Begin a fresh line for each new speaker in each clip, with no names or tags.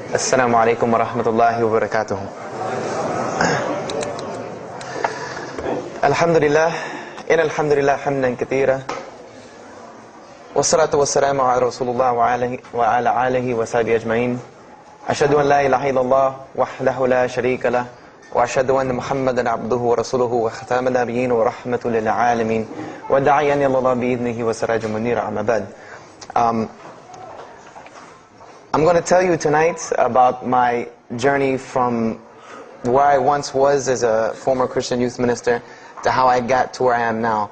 السلام عليكم ورحمة الله وبركاته. الحمد لله إن الحمد لله حمدا كثيرا والصلاة والسلام على رسول الله وعلى آله وصحبه أجمعين. أشهد أن لا إله إلا الله وحده لا شريك له وأشهد أن محمدا عبده ورسوله وختام النبيين ورحمة للعالمين وداعيا إلى الله بإذنه وسراجا منيرا. أما بعد. I'm going to tell you tonight about my journey from where I once was as a former Christian youth minister to how I got to where I am now.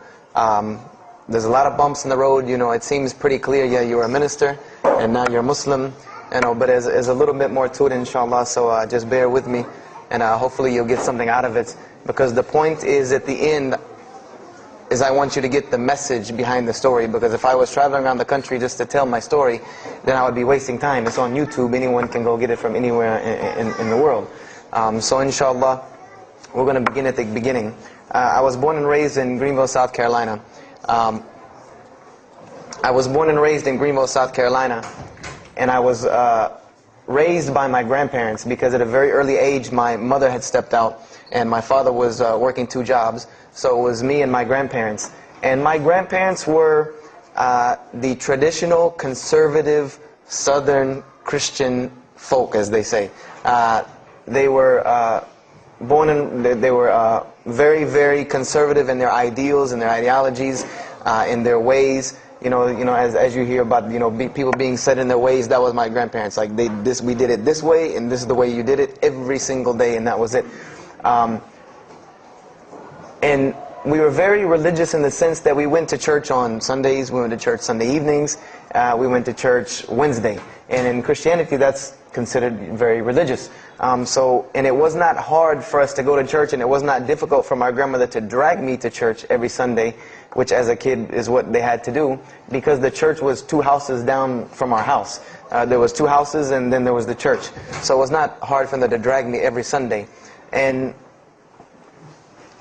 There's a lot of bumps in the road. You know, it seems pretty clear. Yeah, you're a minister and now you're a Muslim. You know, but there's a little bit more to it, inshallah. So just bear with me, and hopefully you'll get something out of it. Because the point is, at the end, is I want you to get the message behind the story. Because if I was traveling around the country just to tell my story, then I would be wasting time. It's on YouTube. Anyone can go get it from anywhere in the world. So inshallah, we're going to begin at the beginning. I was born and raised in Greenville, South Carolina. I was born and raised in Greenville, South Carolina. And I was raised by my grandparents because at a very early age my mother had stepped out and my father was working 2 jobs. So it was me and my grandparents. And my grandparents were the traditional, conservative, Southern Christian folk, as they say. They were they were very, very conservative in their ideals and their ideologies, in their ways. You know, as you hear about, people being set in their ways, that was my grandparents. Like we did it this way, and this is the way you did it every single day, and that was it. And we were very religious in the sense that we went to church on Sundays, we went to church Sunday evenings, we went to church Wednesday. And in Christianity, that's considered very religious. And it was not hard for us to go to church, and it was not difficult for my grandmother to drag me to church every Sunday, which as a kid is what they had to do, because the church was 2 houses down from our house. There was 2 houses, and then there was the church. So it was not hard for them to drag me every Sunday. And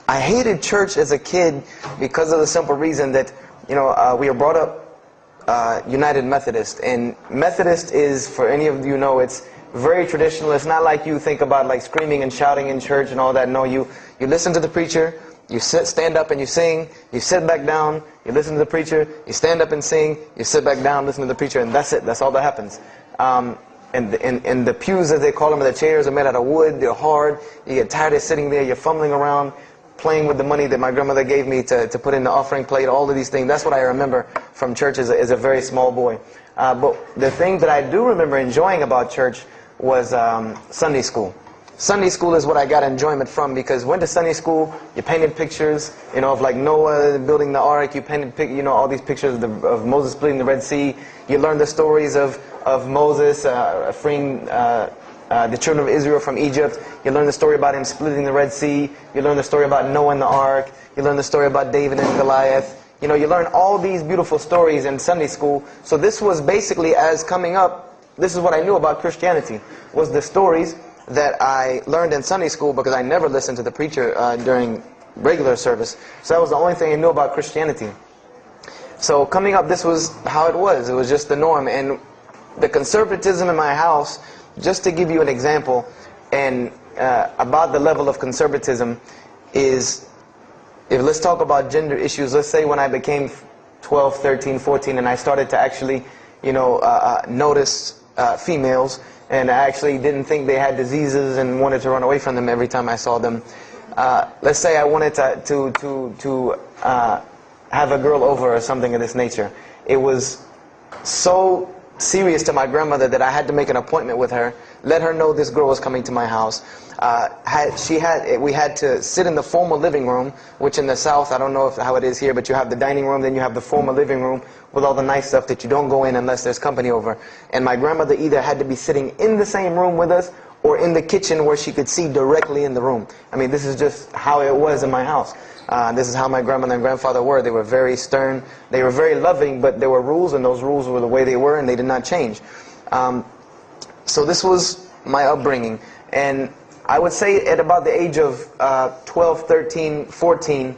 I hated church as a kid because of the simple reason that, we were brought up United Methodist. And Methodist is, for any of you know, it's very traditional. It's not like you think about like screaming and shouting in church and all that. No, you listen to the preacher, you stand up and you sing, you sit back down, you listen to the preacher, you stand up and sing, you sit back down, listen to the preacher, and that's it. That's all that happens. And the pews, as they call them, the chairs are made out of wood, they're hard, you get tired of sitting there, you're fumbling around, playing with the money that my grandmother gave me to put in the offering plate, all of these things. That's what I remember from church as a very small boy. But the thing that I do remember enjoying about church was Sunday school. Sunday school is what I got enjoyment from, because went to Sunday school, you painted pictures, of like Noah building the ark, you painted, all these pictures of Moses splitting the Red Sea. You learned the stories of Moses freeing the children of Israel from Egypt. You learn the story about him splitting the Red Sea. You learn the story about Noah and the ark. You learn the story about David and Goliath. You learn all these beautiful stories in Sunday school. So this was basically, as coming up, this is what I knew about Christianity, was the stories that I learned in Sunday school, because I never listened to the preacher during regular service. So that was the only thing I knew about Christianity. So coming up, this was how it was. It was just the norm. And the conservatism in my house, just to give you an example, and about the level of conservatism, is, let's talk about gender issues. Let's say when I became 12, 13, 14, and I started to actually, notice females, and I actually didn't think they had diseases and wanted to run away from them every time I saw them. Let's say I wanted to have a girl over or something of this nature. It was so serious to my grandmother that I had to make an appointment with her, let her know this girl was coming to my house. We had to sit in the formal living room, which in the South, I don't know how it is here, but you have the dining room, then you have the formal living room with all the nice stuff that you don't go in unless there's company over. And my grandmother either had to be sitting in the same room with us or in the kitchen where she could see directly in the room. I mean, this is just how it was in my house. This is how my grandmother and grandfather were. They were very stern. They were very loving, but there were rules, and those rules were the way they were, and they did not change. So this was my upbringing. And I would say at about the age of 12, 13, 14,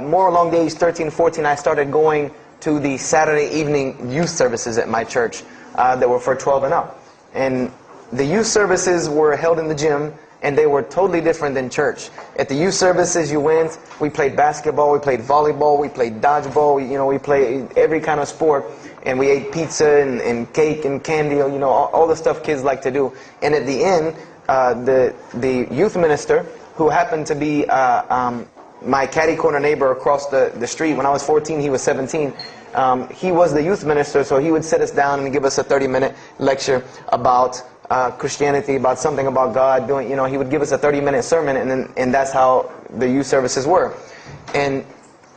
more along the age 13, 14, I started going to the Saturday evening youth services at my church that were for 12 and up. And the youth services were held in the gym, and they were totally different than church. At the youth services you went, we played basketball, we played volleyball, we played dodgeball, we played every kind of sport, and we ate pizza and cake and candy, all the stuff kids like to do. And at the end, the youth minister, who happened to be my catty corner neighbor across the street, when I was 14, he was 17, he was the youth minister, so he would sit us down and give us a 30-minute lecture about Christianity, about something about God. He would give us a 30-minute sermon, and that's how the youth services were. And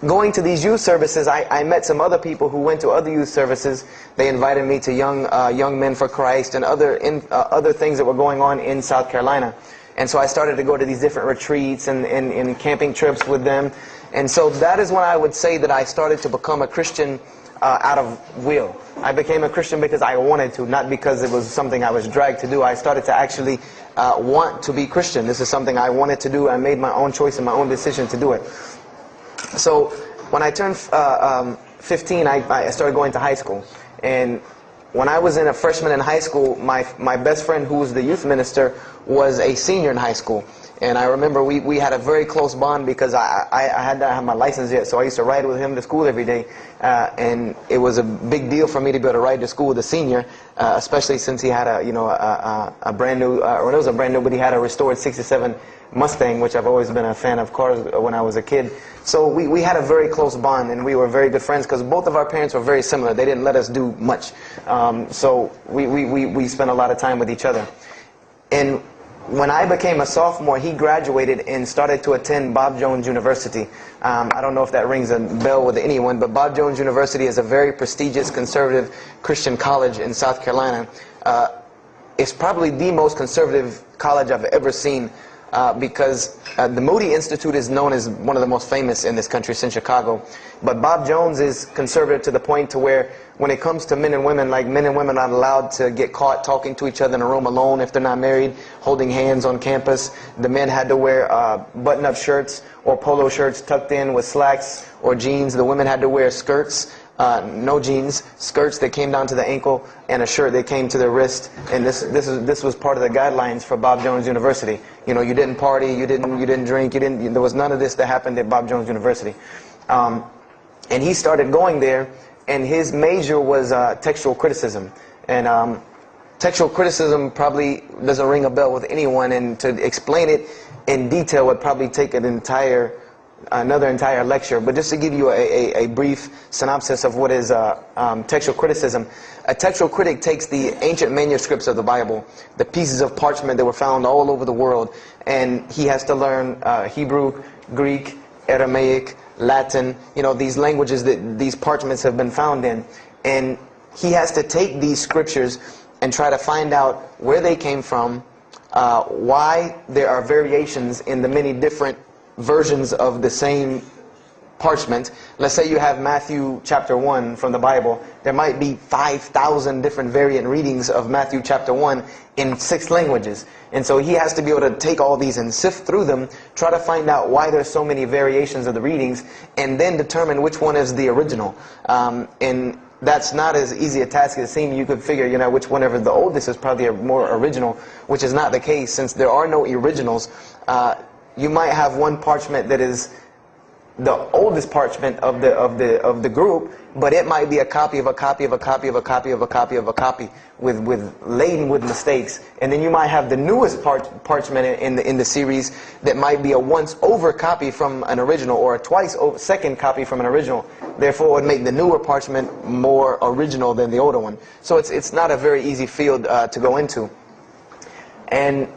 going to these youth services, I met some other people who went to other youth services. They invited me to Young Men for Christ and other things that were going on in South Carolina. And so I started to go to these different retreats and camping trips with them. And so that is when I would say that I started to become a Christian out of will. I became a Christian because I wanted to, not because it was something I was dragged to do. I started to actually want to be Christian. This is something I wanted to do. I made my own choice and my own decision to do it. So when I turned 15, I started going to high school. And when I was a freshman in high school, my best friend, who was the youth minister, was a senior in high school. And I remember we had a very close bond because I had not had my license yet, so I used to ride with him to school every day. And it was a big deal for me to be able to ride to school with a senior, especially since he had a brand new, or it was a brand new, but he had a restored '67 Mustang, which I've always been a fan of cars when I was a kid. So we had a very close bond, and we were very good friends because both of our parents were very similar. They didn't let us do much. So we spent a lot of time with each other. And when I became a sophomore, he graduated and started to attend Bob Jones University. I don't know if that rings a bell with anyone, but Bob Jones University is a very prestigious conservative Christian college in South Carolina. It's probably the most conservative college I've ever seen because the Moody Institute is known as one of the most famous in this country since Chicago. But Bob Jones is conservative to the point to where when it comes to men and women, like men and women are not allowed to get caught talking to each other in a room alone if they're not married, holding hands on campus. The men had to wear button-up shirts or polo shirts tucked in with slacks or jeans. The women had to wear skirts, no jeans, skirts that came down to the ankle, and a shirt that came to the wrist. And this was part of the guidelines for Bob Jones University. You didn't party, you didn't drink, there was none of this that happened at Bob Jones University. And he started going there, and his major was textual criticism. And textual criticism probably doesn't ring a bell with anyone, and to explain it in detail would probably take another entire lecture. But just to give you a brief synopsis of what is textual criticism. A textual critic takes the ancient manuscripts of the Bible, the pieces of parchment that were found all over the world, and he has to learn Hebrew, Greek, Aramaic, Latin, these languages that these parchments have been found in. And he has to take these scriptures and try to find out where they came from, why there are variations in the many different versions of the same parchment. Let's say you have Matthew chapter 1 from the Bible. There might be 5,000 different variant readings of Matthew chapter 1 in 6 languages. And so he has to be able to take all these and sift through them, try to find out why there's so many variations of the readings, and then determine which one is the original. And that's not as easy a task as it seems. You could figure, which whenever the oldest is probably a more original, which is not the case. Since there are no originals, you might have one parchment that is the oldest parchment of the group, but it might be a copy of a copy of a copy of a copy of a copy of a copy laden with mistakes. And then you might have the newest parchment in the series that might be a once over copy from an original, or a twice over second copy from an original. Therefore, it would make the newer parchment more original than the older one. So it's not a very easy field to go into. And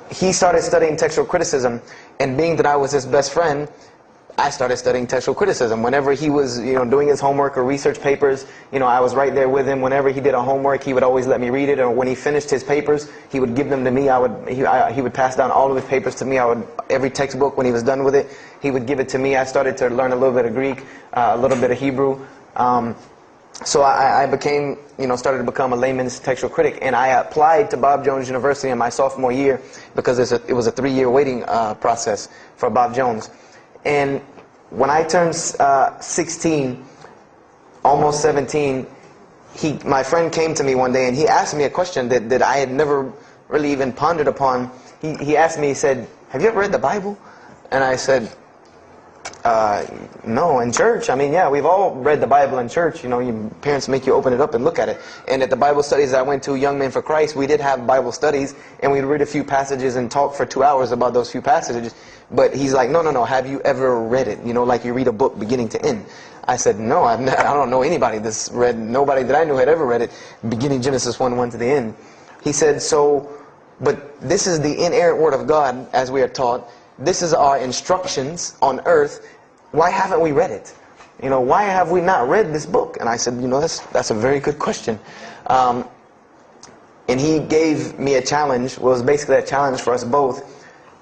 he started studying textual criticism, and being that I was his best friend, I started studying textual criticism. Whenever he was, doing his homework or research papers, I was right there with him. Whenever he did a homework, he would always let me read it. Or when he finished his papers, he would give them to me. He would pass down all of his papers to me. Every textbook, when he was done with it, he would give it to me. I started to learn a little bit of Greek, a little bit of Hebrew. So I became, started to become a layman's textual critic, and I applied to Bob Jones University in my sophomore year because it was a 3-year waiting process for Bob Jones. And when I turned 16, almost 17, my friend came to me one day and he asked me a question that I had never really even pondered upon. He asked me, he said, "Have you ever read the Bible?" And I said, no, in church. I mean, yeah, we've all read the Bible in church. You know, your parents make you open it up and look at it. And at the Bible studies I went to, Young Men for Christ, we did have Bible studies, and we'd read a few passages and talk for 2 hours about those few passages. But he's like, no, have you ever read it? You know, like you read a book beginning to end. I said, no, I don't know anybody that's read, nobody that I knew had ever read it, beginning Genesis 1:1 to the end. He said, but this is the inerrant Word of God, as we are taught. This is our instructions on earth. Why haven't we read it? You know, why have we not read this book? And I said, you know, that's a very good question. And he gave me a challenge. Well, it was basically a challenge for us both.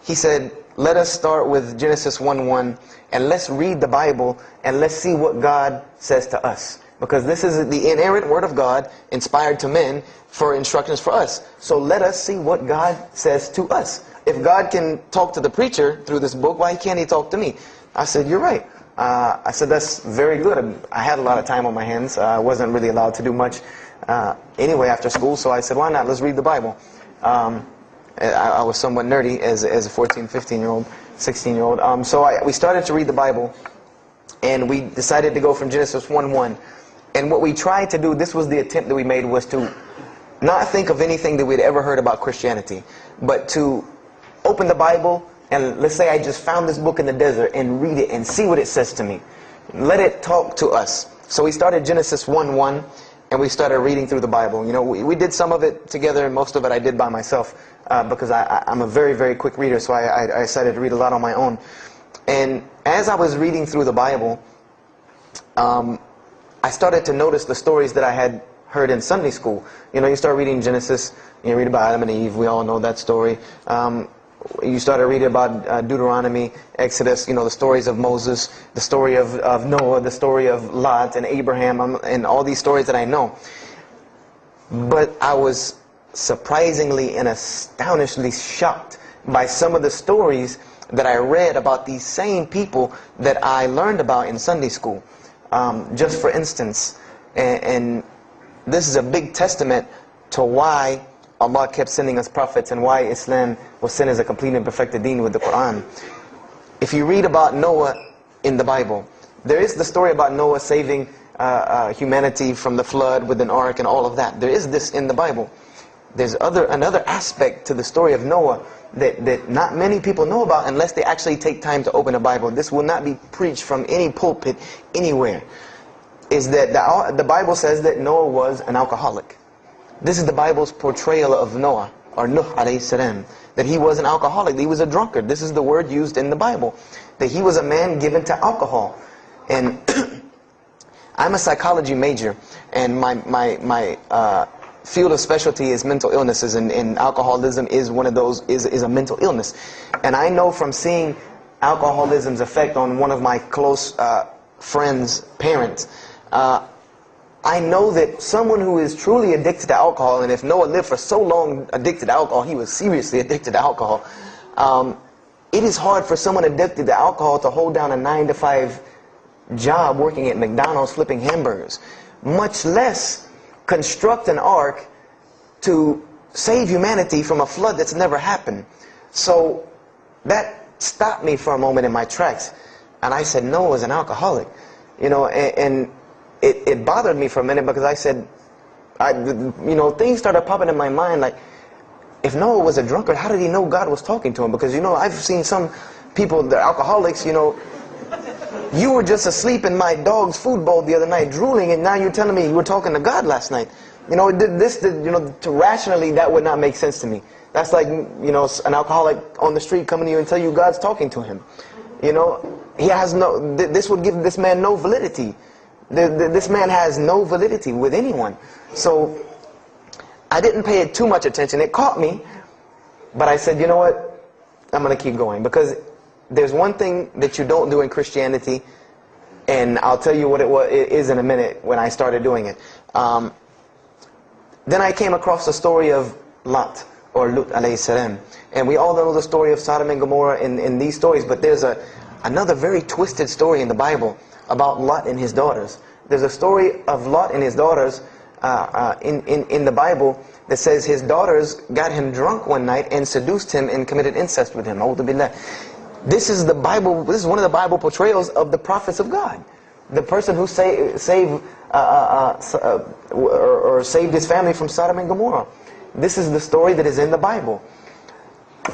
He said, let us start with Genesis 1:1 and let's read the Bible and let's see what God says to us. Because this is the inerrant Word of God, inspired to men, for instructions for us. So let us see what God says to us. If God can talk to the preacher through this book, why can't He talk to me? I said, you're right. I said, that's very good. I had a lot of time on my hands. I wasn't really allowed to do much anyway after school, so I said, why not? Let's read the Bible. I was somewhat nerdy as a 14, 15-year-old, 16-year-old. We started to read the Bible, and we decided to go from Genesis 1:1. And what we tried to do, this was the attempt that we made, was to not think of anything that we'd ever heard about Christianity, but to open the Bible, and let's say I just found this book in the desert, and read it and see what it says to me. Let it talk to us. So we started Genesis 1:1, and we started reading through the Bible. You know, we did some of it together, and most of it I did by myself, because I'm a very, very quick reader, so I decided to read a lot on my own. And as I was reading through the Bible, I started to notice the stories that I had heard in Sunday school. You know, you start reading Genesis, you read about Adam and Eve, we all know that story. You started reading about Deuteronomy, Exodus, you know, the stories of Moses, the story of Noah, the story of Lot and Abraham, and all these stories that I know. But I was surprisingly and astonishingly shocked by some of the stories that I read about these same people that I learned about in Sunday school. Just for instance, and this is a big testament to why Allah kept sending us prophets and why Islam was sent as a complete and perfected deen with the Quran. If you read about Noah in the Bible, there is the story about Noah saving humanity from the flood with an ark and all of that. There is this in the Bible. There's another aspect to the story of Noah that not many people know about unless they actually take time to open a Bible. This will not be preached from any pulpit anywhere. Is that the Bible says that Noah was an alcoholic. This is the Bible's portrayal of Noah, or Nuh alayhi salam, that he was an alcoholic, that he was a drunkard. This is the word used in the Bible, that he was a man given to alcohol. And I'm a psychology major, and my field of specialty is mental illnesses, and alcoholism is one of those, is a mental illness. And I know from seeing alcoholism's effect on one of my close friends' parents, I know that someone who is truly addicted to alcohol, and if Noah lived for so long addicted to alcohol, he was seriously addicted to alcohol. It is hard for someone addicted to alcohol to hold down a 9-to-5 job working at McDonald's flipping hamburgers, much less construct an ark to save humanity from a flood that's never happened. So that stopped me for a moment in my tracks, and I said, Noah's an alcoholic, you know, and it bothered me for a minute, because I said, you know, things started popping in my mind like, if Noah was a drunkard, how did he know God was talking to him? Because, you know, I've seen some people, they're alcoholics, you know, you were just asleep in my dog's food bowl the other night, drooling, and now you're telling me you were talking to God last night. You know, you know, rationally, that would not make sense to me. That's like, you know, an alcoholic on the street coming to you and tell you God's talking to him. You know, he has no, this would give this man no validity. This man has no validity with anyone. So I didn't pay it too much attention. It caught me, but I said, you know what, I'm going to keep going, because there's one thing that you don't do in Christianity, and I'll tell you what it is in a minute when I started doing it. Then I came across the story of Lot, or Lut alayhi salam, and we all know the story of Sodom and Gomorrah in these stories, but there's another very twisted story in the Bible about Lot and his daughters. There's a story of Lot and his daughters in the Bible that says his daughters got him drunk one night and seduced him and committed incest with him. A'udhu billah. This is the Bible. This is one of the Bible portrayals of the prophets of God. The person who saved his family from Sodom and Gomorrah. This is the story that is in the Bible.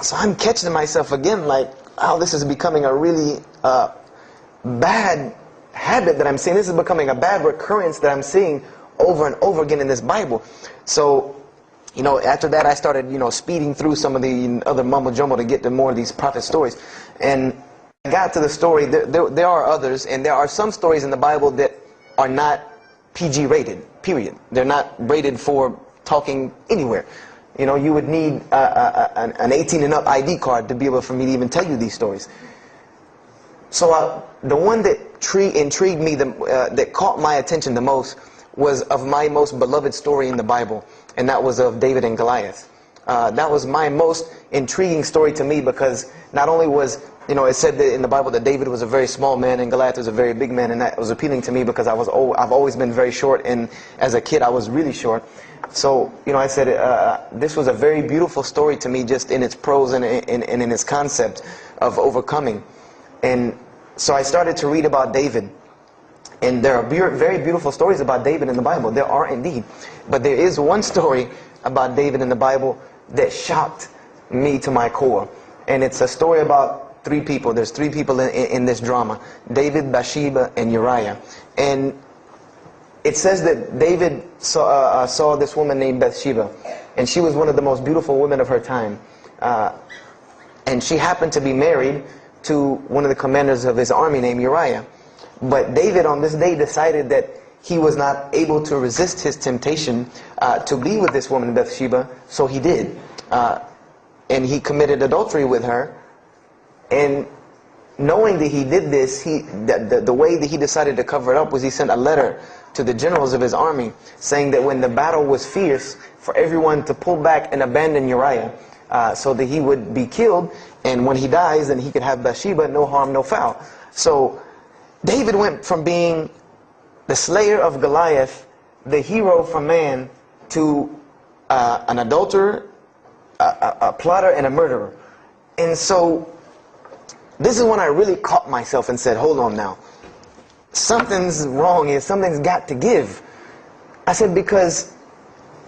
So I'm catching myself again, like, oh, this is becoming a really bad habit that I'm seeing. This is becoming a bad recurrence that I'm seeing over and over again in this Bible. So, after that I started, speeding through some of the other mumbo jumbo to get to more of these prophet stories. And I got to the story, there are others, and there are some stories in the Bible that are not PG rated, period. They're not rated for talking anywhere. You would need an 18 and up ID card to be able for me to even tell you these stories. So the one that intrigued me, that caught my attention the most, was of my most beloved story in the Bible, and that was of David and Goliath. That was my most intriguing story to me, because not only was, it said that in the Bible that David was a very small man and Goliath was a very big man, and that was appealing to me because I've always been very short, and as a kid I was really short. So, I said this was a very beautiful story to me, just in its prose and in its concept of overcoming. And so I started to read about David. And there are very beautiful stories about David in the Bible. There are indeed. But there is one story about David in the Bible that shocked me to my core. And it's a story about three people. There's three people in this drama: David, Bathsheba, and Uriah. And it says that David saw this woman named Bathsheba. And she was one of the most beautiful women of her time. And she happened to be married to one of the commanders of his army named Uriah. But David on this day decided that he was not able to resist his temptation to be with this woman Bathsheba, so he did. And he committed adultery with her. And knowing that he did this, the way that he decided to cover it up was he sent a letter to the generals of his army saying that when the battle was fierce, for everyone to pull back and abandon Uriah, so that he would be killed, and when he dies then he could have Bathsheba, no harm, no foul. So David went from being the slayer of Goliath, the hero from man, to an adulterer, a plotter, and a murderer. And so this is when I really caught myself and said, hold on now, something's wrong here, something's got to give. I said, because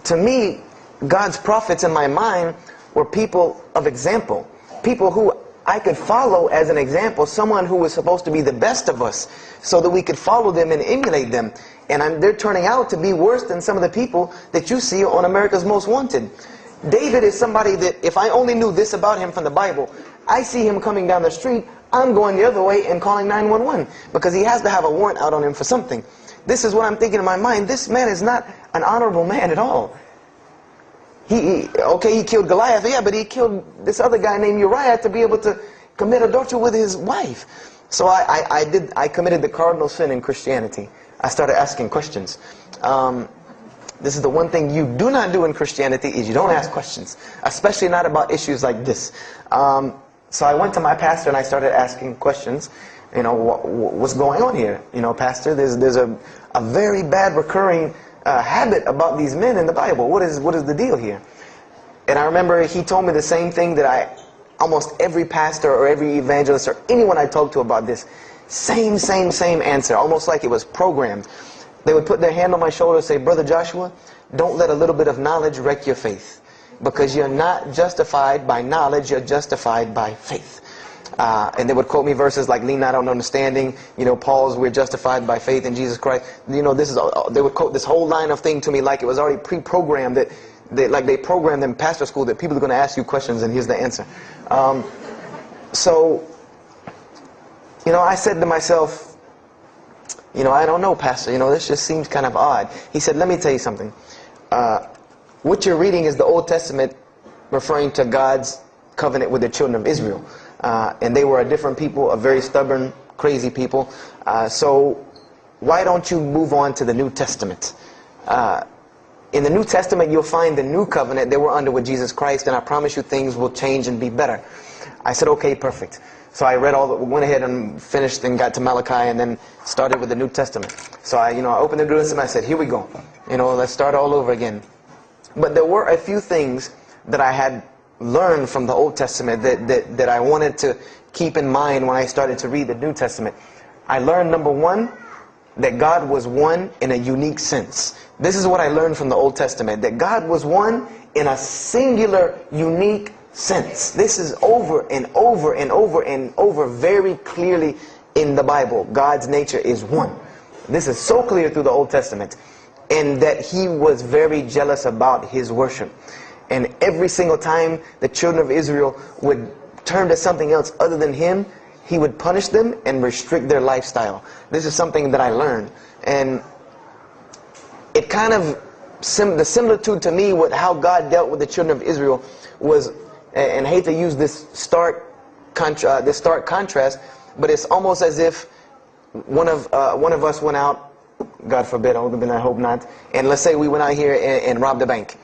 to me, God's prophets in my mind were people of example, people who I could follow as an example, someone who was supposed to be the best of us, so that we could follow them and emulate them. And they're turning out to be worse than some of the people that you see on America's Most Wanted. David is somebody that, if I only knew this about him from the Bible, I see him coming down the street, I'm going the other way and calling 911, because he has to have a warrant out on him for something. This is what I'm thinking in my mind. This man is not an honorable man at all. Okay, he killed Goliath, yeah, but he killed this other guy named Uriah to be able to commit adultery with his wife. So I committed the cardinal sin in Christianity. I started asking questions. This is the one thing you do not do in Christianity, is you don't ask questions, especially not about issues like this. So I went to my pastor and I started asking questions. What's going on here? Pastor, there's a very bad recurring habit about these men in the Bible. What is the deal here? And I remember he told me the same thing that almost every pastor or every evangelist or anyone I talked to about this, same answer, almost like it was programmed. They would put their hand on my shoulder and say, Brother Joshua, don't let a little bit of knowledge wreck your faith, because you're not justified by knowledge, you're justified by faith. And they would quote me verses like, lean not on understanding, Paul's, we're justified by faith in Jesus Christ. They would quote this whole line of thing to me like it was already pre-programmed, that they programmed in pastor school that people are going to ask you questions and here's the answer. So, I said to myself, I don't know, Pastor, this just seems kind of odd. He said, let me tell you something. What you're reading is the Old Testament referring to God's covenant with the children of Israel. And they were a different people, a very stubborn, crazy people. So why don't you move on to the New Testament? In the New Testament, you'll find the new covenant that we're under with Jesus Christ, and I promise you things will change and be better. I said, okay, perfect. So I read went ahead and finished and got to Malachi and then started with the New Testament. So I opened the New Testament. I said, here we go. Let's start all over again. But there were a few things that I had learned from the Old Testament that I wanted to keep in mind when I started to read the New Testament. I learned, number one, that God was one in a unique sense. This is what I learned from the Old Testament, that God was one in a singular, unique sense. This is over and over and over and over very clearly in the Bible. God's nature is one. This is so clear through the Old Testament. And that He was very jealous about His worship. And every single time the children of Israel would turn to something else other than Him, He would punish them and restrict their lifestyle. This is something that I learned. And it kind of, the similitude to me with how God dealt with the children of Israel was, and I hate to use this stark contrast, but it's almost as if one of us went out, God forbid, I hope not, and let's say we went out here and robbed a bank.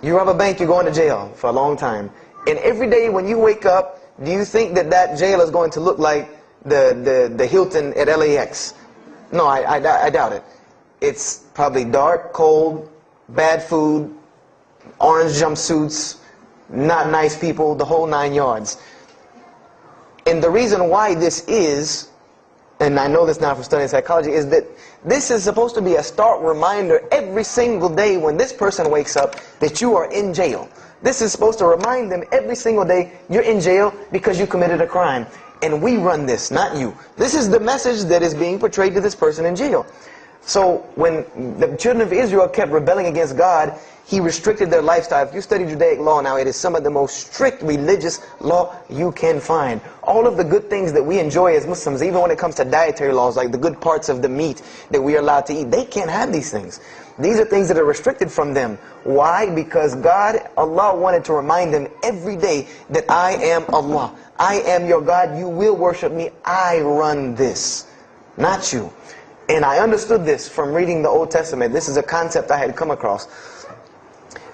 You rob a bank, you're going to jail for a long time. And every day when you wake up, do you think that jail is going to look like the Hilton at LAX? No, I doubt it. It's probably dark, cold, bad food, orange jumpsuits, not nice people, the whole 9 yards. And the reason why this is, and I know this now from studying psychology, is that this is supposed to be a stark reminder every single day when this person wakes up that you are in jail. This is supposed to remind them every single day you're in jail because you committed a crime. And we run this, not you. This is the message that is being portrayed to this person in jail. So when the children of Israel kept rebelling against God, He restricted their lifestyle. If you study Judaic law now, it is some of the most strict religious law you can find. All of the good things that we enjoy as Muslims, even when it comes to dietary laws, like the good parts of the meat that we are allowed to eat, they can't have these things. These are things that are restricted from them. Why? Because God, Allah, wanted to remind them every day that I am Allah. I am your God. You will worship me. I run this, not you. And I understood this from reading the Old Testament. This is a concept I had come across.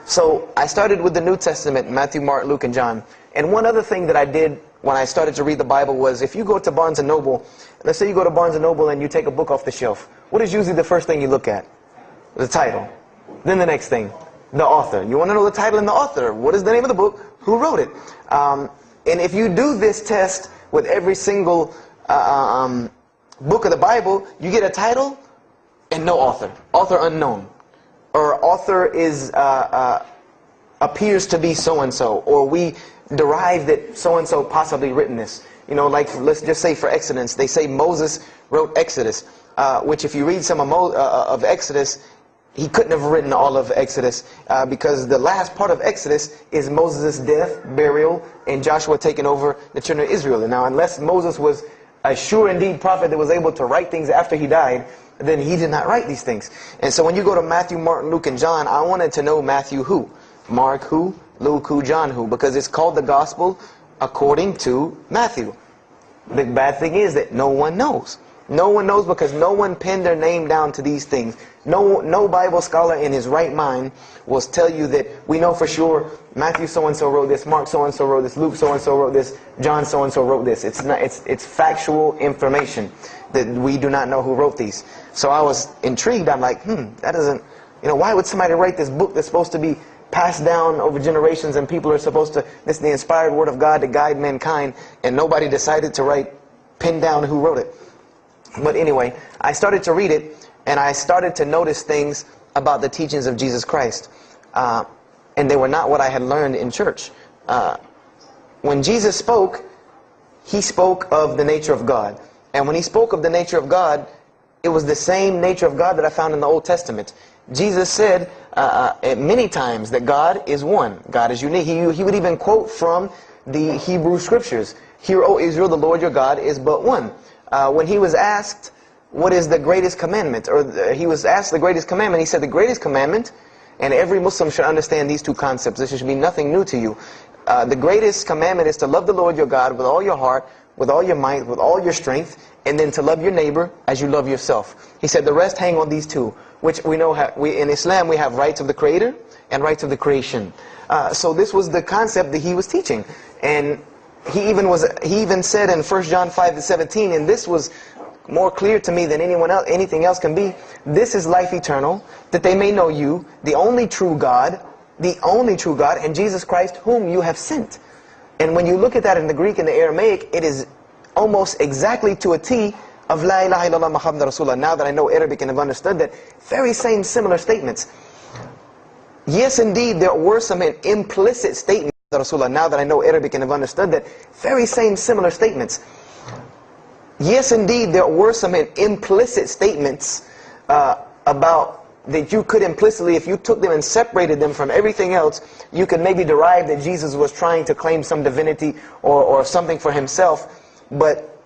So I started with the New Testament, Matthew, Mark, Luke, and John. And one other thing that I did when I started to read the Bible was, if you go to Barnes & Noble, let's say you go to Barnes & Noble and you take a book off the shelf, what is usually the first thing you look at? The title. Then the next thing, the author. You want to know the title and the author. What is the name of the book? Who wrote it? And if you do this test with every single book of the Bible, you get a title and no author. Author unknown. Or author is appears to be so-and-so. Or we derive that so-and-so possibly written this. Like let's just say for Exodus, they say Moses wrote Exodus. Which if you read some of Exodus, he couldn't have written all of Exodus because the last part of Exodus is Moses' death, burial, and Joshua taking over the children of Israel. And now unless Moses was a sure indeed prophet that was able to write things after he died, then he did not write these things. And so when you go to Matthew, Mark, Luke, and John, I wanted to know Matthew who, Mark who, Luke who, John who, because it's called the Gospel according to Matthew. The bad thing is that no one knows. No one knows because no one pinned their name down to these things. No Bible scholar in his right mind will tell you that we know for sure Matthew so-and-so wrote this, Mark so-and-so wrote this, Luke so-and-so wrote this, John so-and-so wrote this. It's factual information that we do not know who wrote these. So I was intrigued. I'm like, that doesn't, why would somebody write this book that's supposed to be passed down over generations and people are supposed to, this is the inspired word of God to guide mankind, and nobody decided to pin down who wrote it. But anyway, I started to read it, and I started to notice things about the teachings of Jesus Christ. And they were not what I had learned in church. When Jesus spoke, He spoke of the nature of God. And when He spoke of the nature of God, it was the same nature of God that I found in the Old Testament. Jesus said many times that God is one. God is unique. He would even quote from the Hebrew Scriptures. Hear, O Israel, the Lord your God is but one. When He was asked, what is the greatest commandment? Or He was asked the greatest commandment. He said the greatest commandment, and every Muslim should understand these two concepts. This should be nothing new to you. The greatest commandment is to love the Lord your God with all your heart, with all your might, with all your strength, and then to love your neighbor as you love yourself. He said the rest hang on these two, which we know in Islam we have rights of the Creator and rights of the creation. So this was the concept that He was teaching. And he even said in 1 John 5:17, and this was more clear to me than anything else can be, this is life eternal, that they may know you, the only true God, and Jesus Christ, whom you have sent. And when you look at that in the Greek and the Aramaic, it is almost exactly to a T of La ilaha illallah Muhammad Rasulullah. Now that I know Arabic and have understood that, very same similar statements. Yes, indeed, there were some implicit statements, Rasulullah. Now that I know Arabic and have understood that, very same similar statements. Yes, indeed, there were some implicit statements about that you could implicitly, if you took them and separated them from everything else, you could maybe derive that Jesus was trying to claim some divinity or something for himself. But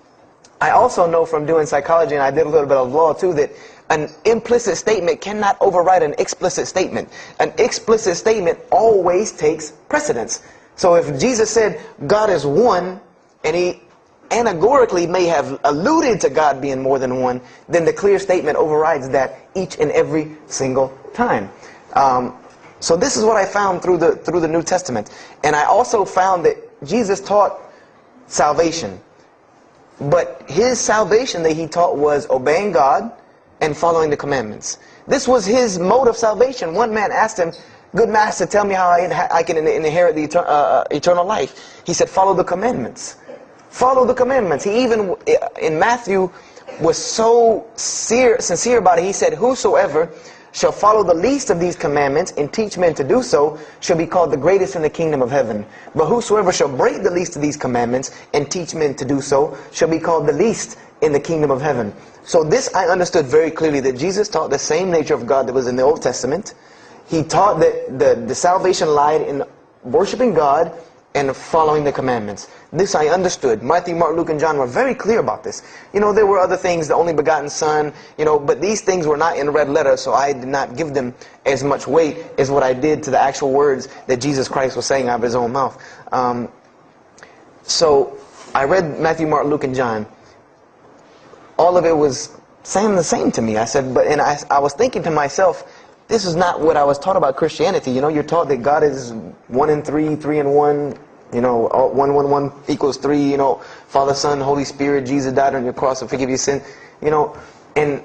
I also know from doing psychology, and I did a little bit of law too, that an implicit statement cannot override an explicit statement. An explicit statement always takes precedence. So if Jesus said God is one, and he anagorically may have alluded to God being more than one, then the clear statement overrides that each and every single time. So this is what I found through the New Testament. And I also found that Jesus taught salvation. But his salvation that he taught was obeying God and following the commandments. This was his mode of salvation. One man asked him, "Good master, tell me how I can inherit the eternal life." He said, "Follow the commandments." Follow the commandments. He even, in Matthew, was so sincere about it. He said, "Whosoever shall follow the least of these commandments and teach men to do so shall be called the greatest in the kingdom of heaven. But whosoever shall break the least of these commandments and teach men to do so shall be called the least in the kingdom of heaven." So this I understood very clearly, that Jesus taught the same nature of God that was in the Old Testament. He taught that the salvation lied in worshiping God and following the commandments. This I understood. Matthew, Mark, Luke, and John were very clear about this. You know, there were other things, the only begotten Son, you know, but these things were not in red letter, so I did not give them as much weight as what I did to the actual words that Jesus Christ was saying out of his own mouth. So I read Matthew, Mark, Luke, and John. All of it was saying the same to me. I said, but, and I was thinking to myself, this is not what I was taught about Christianity. You know, you're taught that God is 1 in 3, 3 in 1. You know, 1, 1, 1 equals 3. You know, Father, Son, Holy Spirit. Jesus died on your cross to forgive your sin. You know, and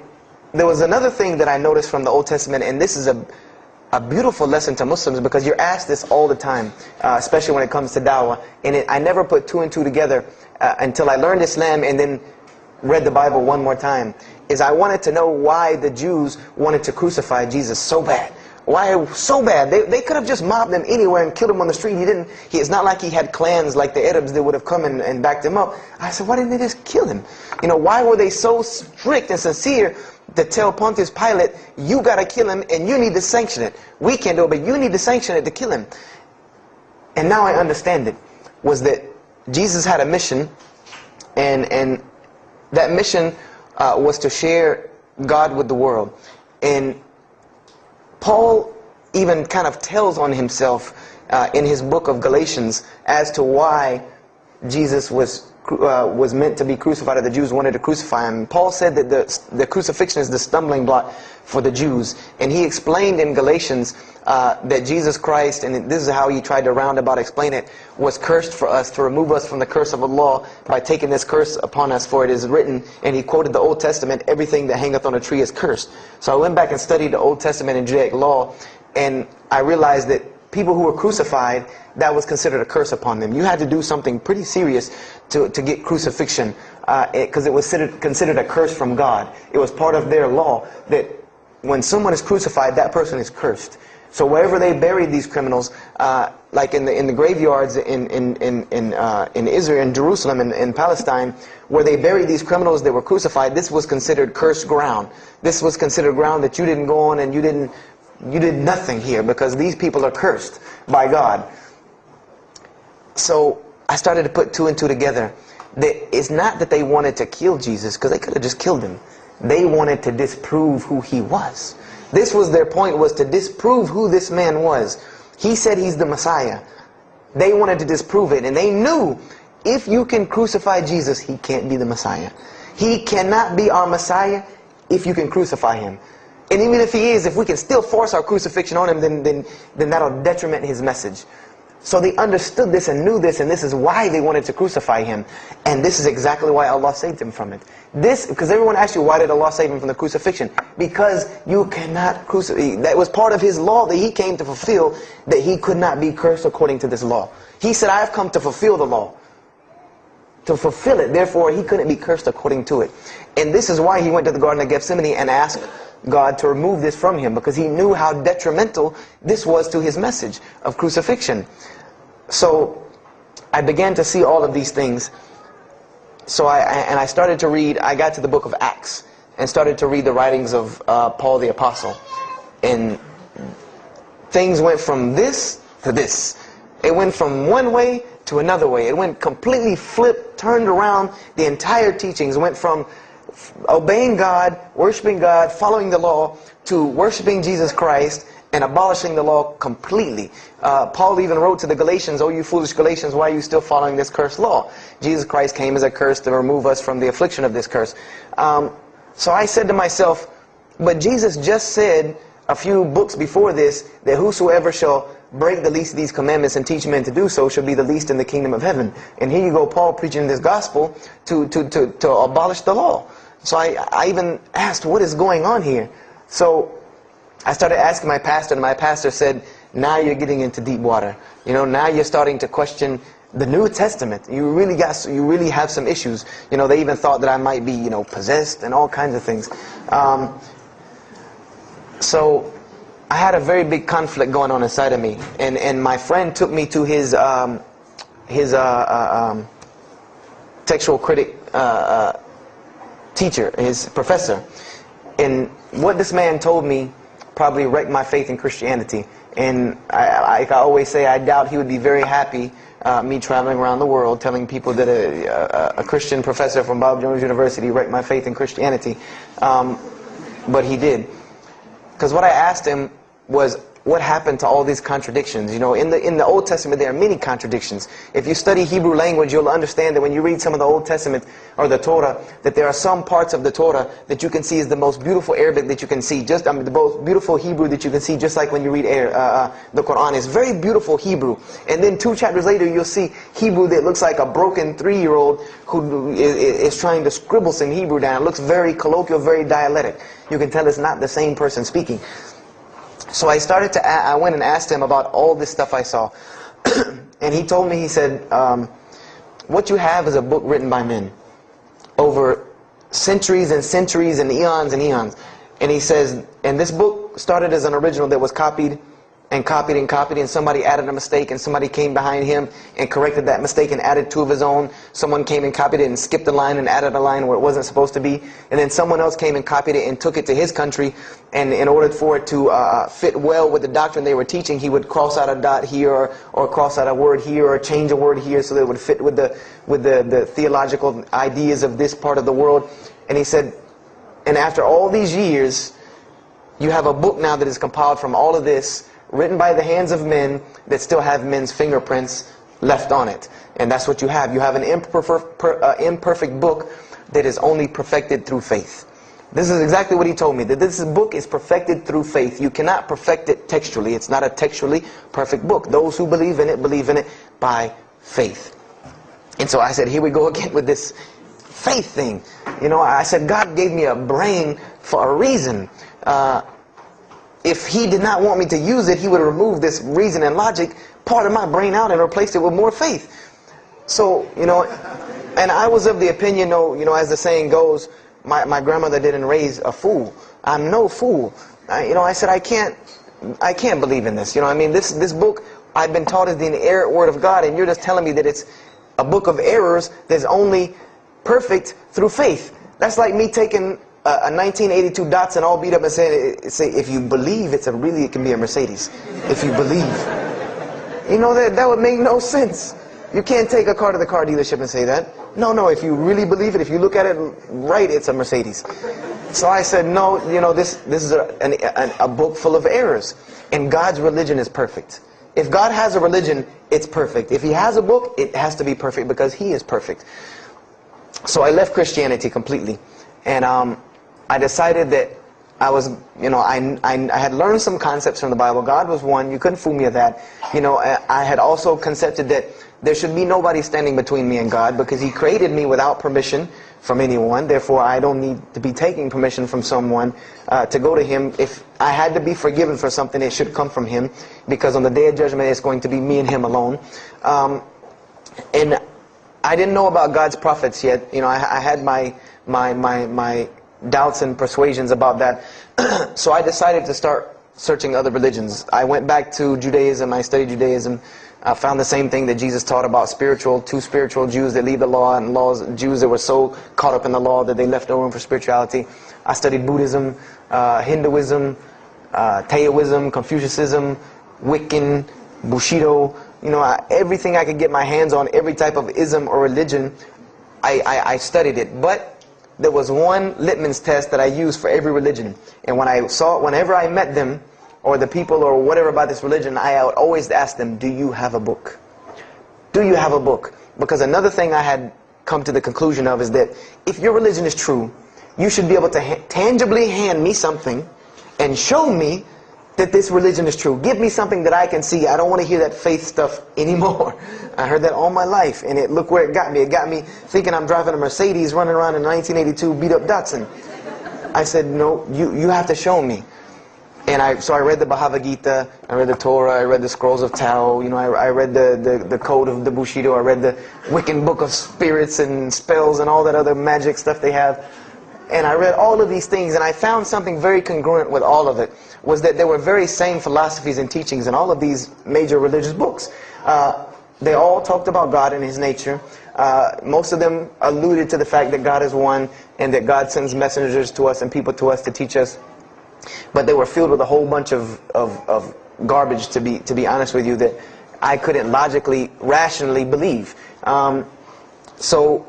there was another thing that I noticed from the Old Testament, and this is a beautiful lesson to Muslims, because you're asked this all the time, especially when it comes to dawah. And I never put 2 and 2 together until I learned Islam and then read the Bible one more time. Is I wanted to know why the Jews wanted to crucify Jesus so bad. Why so bad? They could have just mobbed him anywhere and killed him on the street. It's not like he had clans like the Arabs that would have come and backed him up. I said, why didn't they just kill him? You know, why were they so strict and sincere to tell Pontius Pilate, you got to kill him and you need to sanction it. We can't do it, but you need to sanction it to kill him. And now I understand it, was that Jesus had a mission, and that mission was to share God with the world. And Paul even kind of tells on himself in his book of Galatians as to why Jesus was meant to be crucified, or the Jews wanted to crucify him. Paul said that the crucifixion is the stumbling block for the Jews. And he explained in Galatians that Jesus Christ, and this is how he tried to roundabout explain it, was cursed for us, to remove us from the curse of Allah by taking this curse upon us. For it is written, and he quoted the Old Testament, everything that hangeth on a tree is cursed. So I went back and studied the Old Testament and Judaic law, and I realized that people who were crucified, that was considered a curse upon them. You had to do something pretty serious to get crucifixion, because it was considered a curse from God. It was part of their law that when someone is crucified, that person is cursed. So wherever they buried these criminals, like in the graveyards in Israel, in Jerusalem, in Palestine, where they buried these criminals that were crucified, this was considered cursed ground. This was considered ground that you didn't go on, and you did nothing here, because these people are cursed by God. So I started to put 2 and 2 together. That it's not that they wanted to kill Jesus, because they could have just killed him. They wanted to disprove who he was. This was their point, was to disprove who this man was. He said he's the Messiah. They wanted to disprove it, and they knew if you can crucify Jesus, he can't be the Messiah. He cannot be our Messiah if you can crucify him. And even if he is, if we can still force our crucifixion on him, then that'll detriment his message. So they understood this and knew this, and this is why they wanted to crucify him. And this is exactly why Allah saved him from it. Because everyone asks you, why did Allah save him from the crucifixion? Because you cannot crucify. That was part of his law that he came to fulfill, that he could not be cursed according to this law. He said, I have come to fulfill the law. To fulfill it. Therefore, he couldn't be cursed according to it. And this is why he went to the Garden of Gethsemane and asked God to remove this from him, because he knew how detrimental this was to his message of crucifixion. So I began to see all of these things. So I started to read. I got to the book of Acts and started to read the writings of Paul the Apostle. And things went from this to this. It went from one way to another way. It went completely flipped, turned around. The entire teachings went from obeying God, worshiping God, following the law, to worshiping Jesus Christ and abolishing the law completely. Paul even wrote to the Galatians, "Oh, you foolish Galatians, why are you still following this cursed law?" Jesus Christ came as a curse to remove us from the affliction of this curse. So I said to myself, but Jesus just said a few books before this that whosoever shall break the least of these commandments and teach men to do so shall be the least in the kingdom of heaven. And here you go, Paul preaching this gospel to abolish the law. So I even asked, what is going on here? So I started asking my pastor, and my pastor said, now you're getting into deep water. You know, now you're starting to question the New Testament. You really have some issues. You know, they even thought that I might be, you know, possessed and all kinds of things. So I had a very big conflict going on inside of me, and my friend took me to his textual critic teacher, his professor. And what this man told me probably wrecked my faith in Christianity. And I always say, I doubt he would be very happy me traveling around the world telling people that a Christian professor from Bob Jones University wrecked my faith in Christianity. But he did. Because what I asked him was, what happened to all these contradictions? You know, in the Old Testament there are many contradictions. If you study Hebrew language, you'll understand that when you read some of the Old Testament or the Torah, that there are some parts of the Torah that you can see is the most beautiful Arabic that you can see. The most beautiful Hebrew that you can see, just like when you read the Quran. It's very beautiful Hebrew. And then 2 chapters later, you'll see Hebrew that looks like a broken 3-year-old who is trying to scribble some Hebrew down. It looks very colloquial, very dialectic. You can tell it's not the same person speaking. So I went and asked him about all this stuff I saw. And he told me, he said, what you have is a book written by men over centuries and centuries and eons and eons. And he says, and this book started as an original that was copied and copied and copied, and somebody added a mistake, and somebody came behind him and corrected that mistake and added 2 of his own. Someone came and copied it and skipped a line and added a line where it wasn't supposed to be. And then someone else came and copied it and took it to his country, and in order for it to fit well with the doctrine they were teaching, he would cross out a dot here or cross out a word here or change a word here so that it would fit with the theological ideas of this part of the world. And he said, and after all these years, you have a book now that is compiled from all of this, written by the hands of men that still have men's fingerprints left on it. And that's what you have. You have an imperfect book that is only perfected through faith. This is exactly what he told me, that this book is perfected through faith. You cannot perfect it textually. It's not a textually perfect book. Those who believe in it by faith. And so I said, here we go again with this faith thing. You know, I said, God gave me a brain for a reason. If He did not want me to use it, He would remove this reason and logic part of my brain out and replace it with more faith. So, you know, and I was of the opinion, you know, as the saying goes, my grandmother didn't raise a fool. I'm no fool. You know, I said, I can't believe in this. You know, I mean, this book I've been taught is the inerrant word of God, and you're just telling me that it's a book of errors that's only perfect through faith. That's like me taking a 1982 Datsun all beat up and say, if you believe it can be a Mercedes. If you believe. You know, that would make no sense. You can't take a car to the car dealership and say that. No, if you really believe it, if you look at it right, it's a Mercedes. So I said, no, you know, this is a book full of errors. And God's religion is perfect. If God has a religion, it's perfect. If He has a book, it has to be perfect because He is perfect. So I left Christianity completely. And I decided that I was, you know, I had learned some concepts from the Bible. God was one. You couldn't fool me of that. You know, I had also concepted that there should be nobody standing between me and God, because He created me without permission from anyone. Therefore, I don't need to be taking permission from someone to go to Him. If I had to be forgiven for something, it should come from Him, because on the day of judgment, it's going to be me and Him alone. And I didn't know about God's prophets yet. You know, I had my doubts and persuasions about that. So I decided to start searching other religions. I went back to Judaism. I studied Judaism. I found the same thing that Jesus taught about two spiritual Jews that leave the law, and Jews that were so caught up in the law that they left no room for spirituality. I studied Buddhism, Hinduism, Taoism, Confucianism, Wiccan, Bushido. You know, everything I could get my hands on, every type of ism or religion, I studied it. But there was one litmus test that I used for every religion. And whenever I met them, or the people, or whatever about this religion, I would always ask them, do you have a book? Do you have a book? Because another thing I had come to the conclusion of is that if your religion is true, you should be able to tangibly hand me something and show me that this religion is true. Give me something that I can see. I don't want to hear that faith stuff anymore. I heard that all my life, and look where it got me. It got me thinking I'm driving a Mercedes running around in a 1982 beat-up Datsun. I said, no, you have to show me. And so I read the Bhagavad Gita, I read the Torah, I read the Scrolls of Tao, you know, I read the Code of the Bushido, I read the Wiccan Book of Spirits and Spells and all that other magic stuff they have. And I read all of these things, and I found something very congruent with all of it, was that there were very same philosophies and teachings in all of these major religious books. They all talked about God and His nature. Most of them alluded to the fact that God is one, and that God sends messengers to us and people to us to teach us. But they were filled with a whole bunch of garbage, to be honest with you, that I couldn't logically, rationally believe. So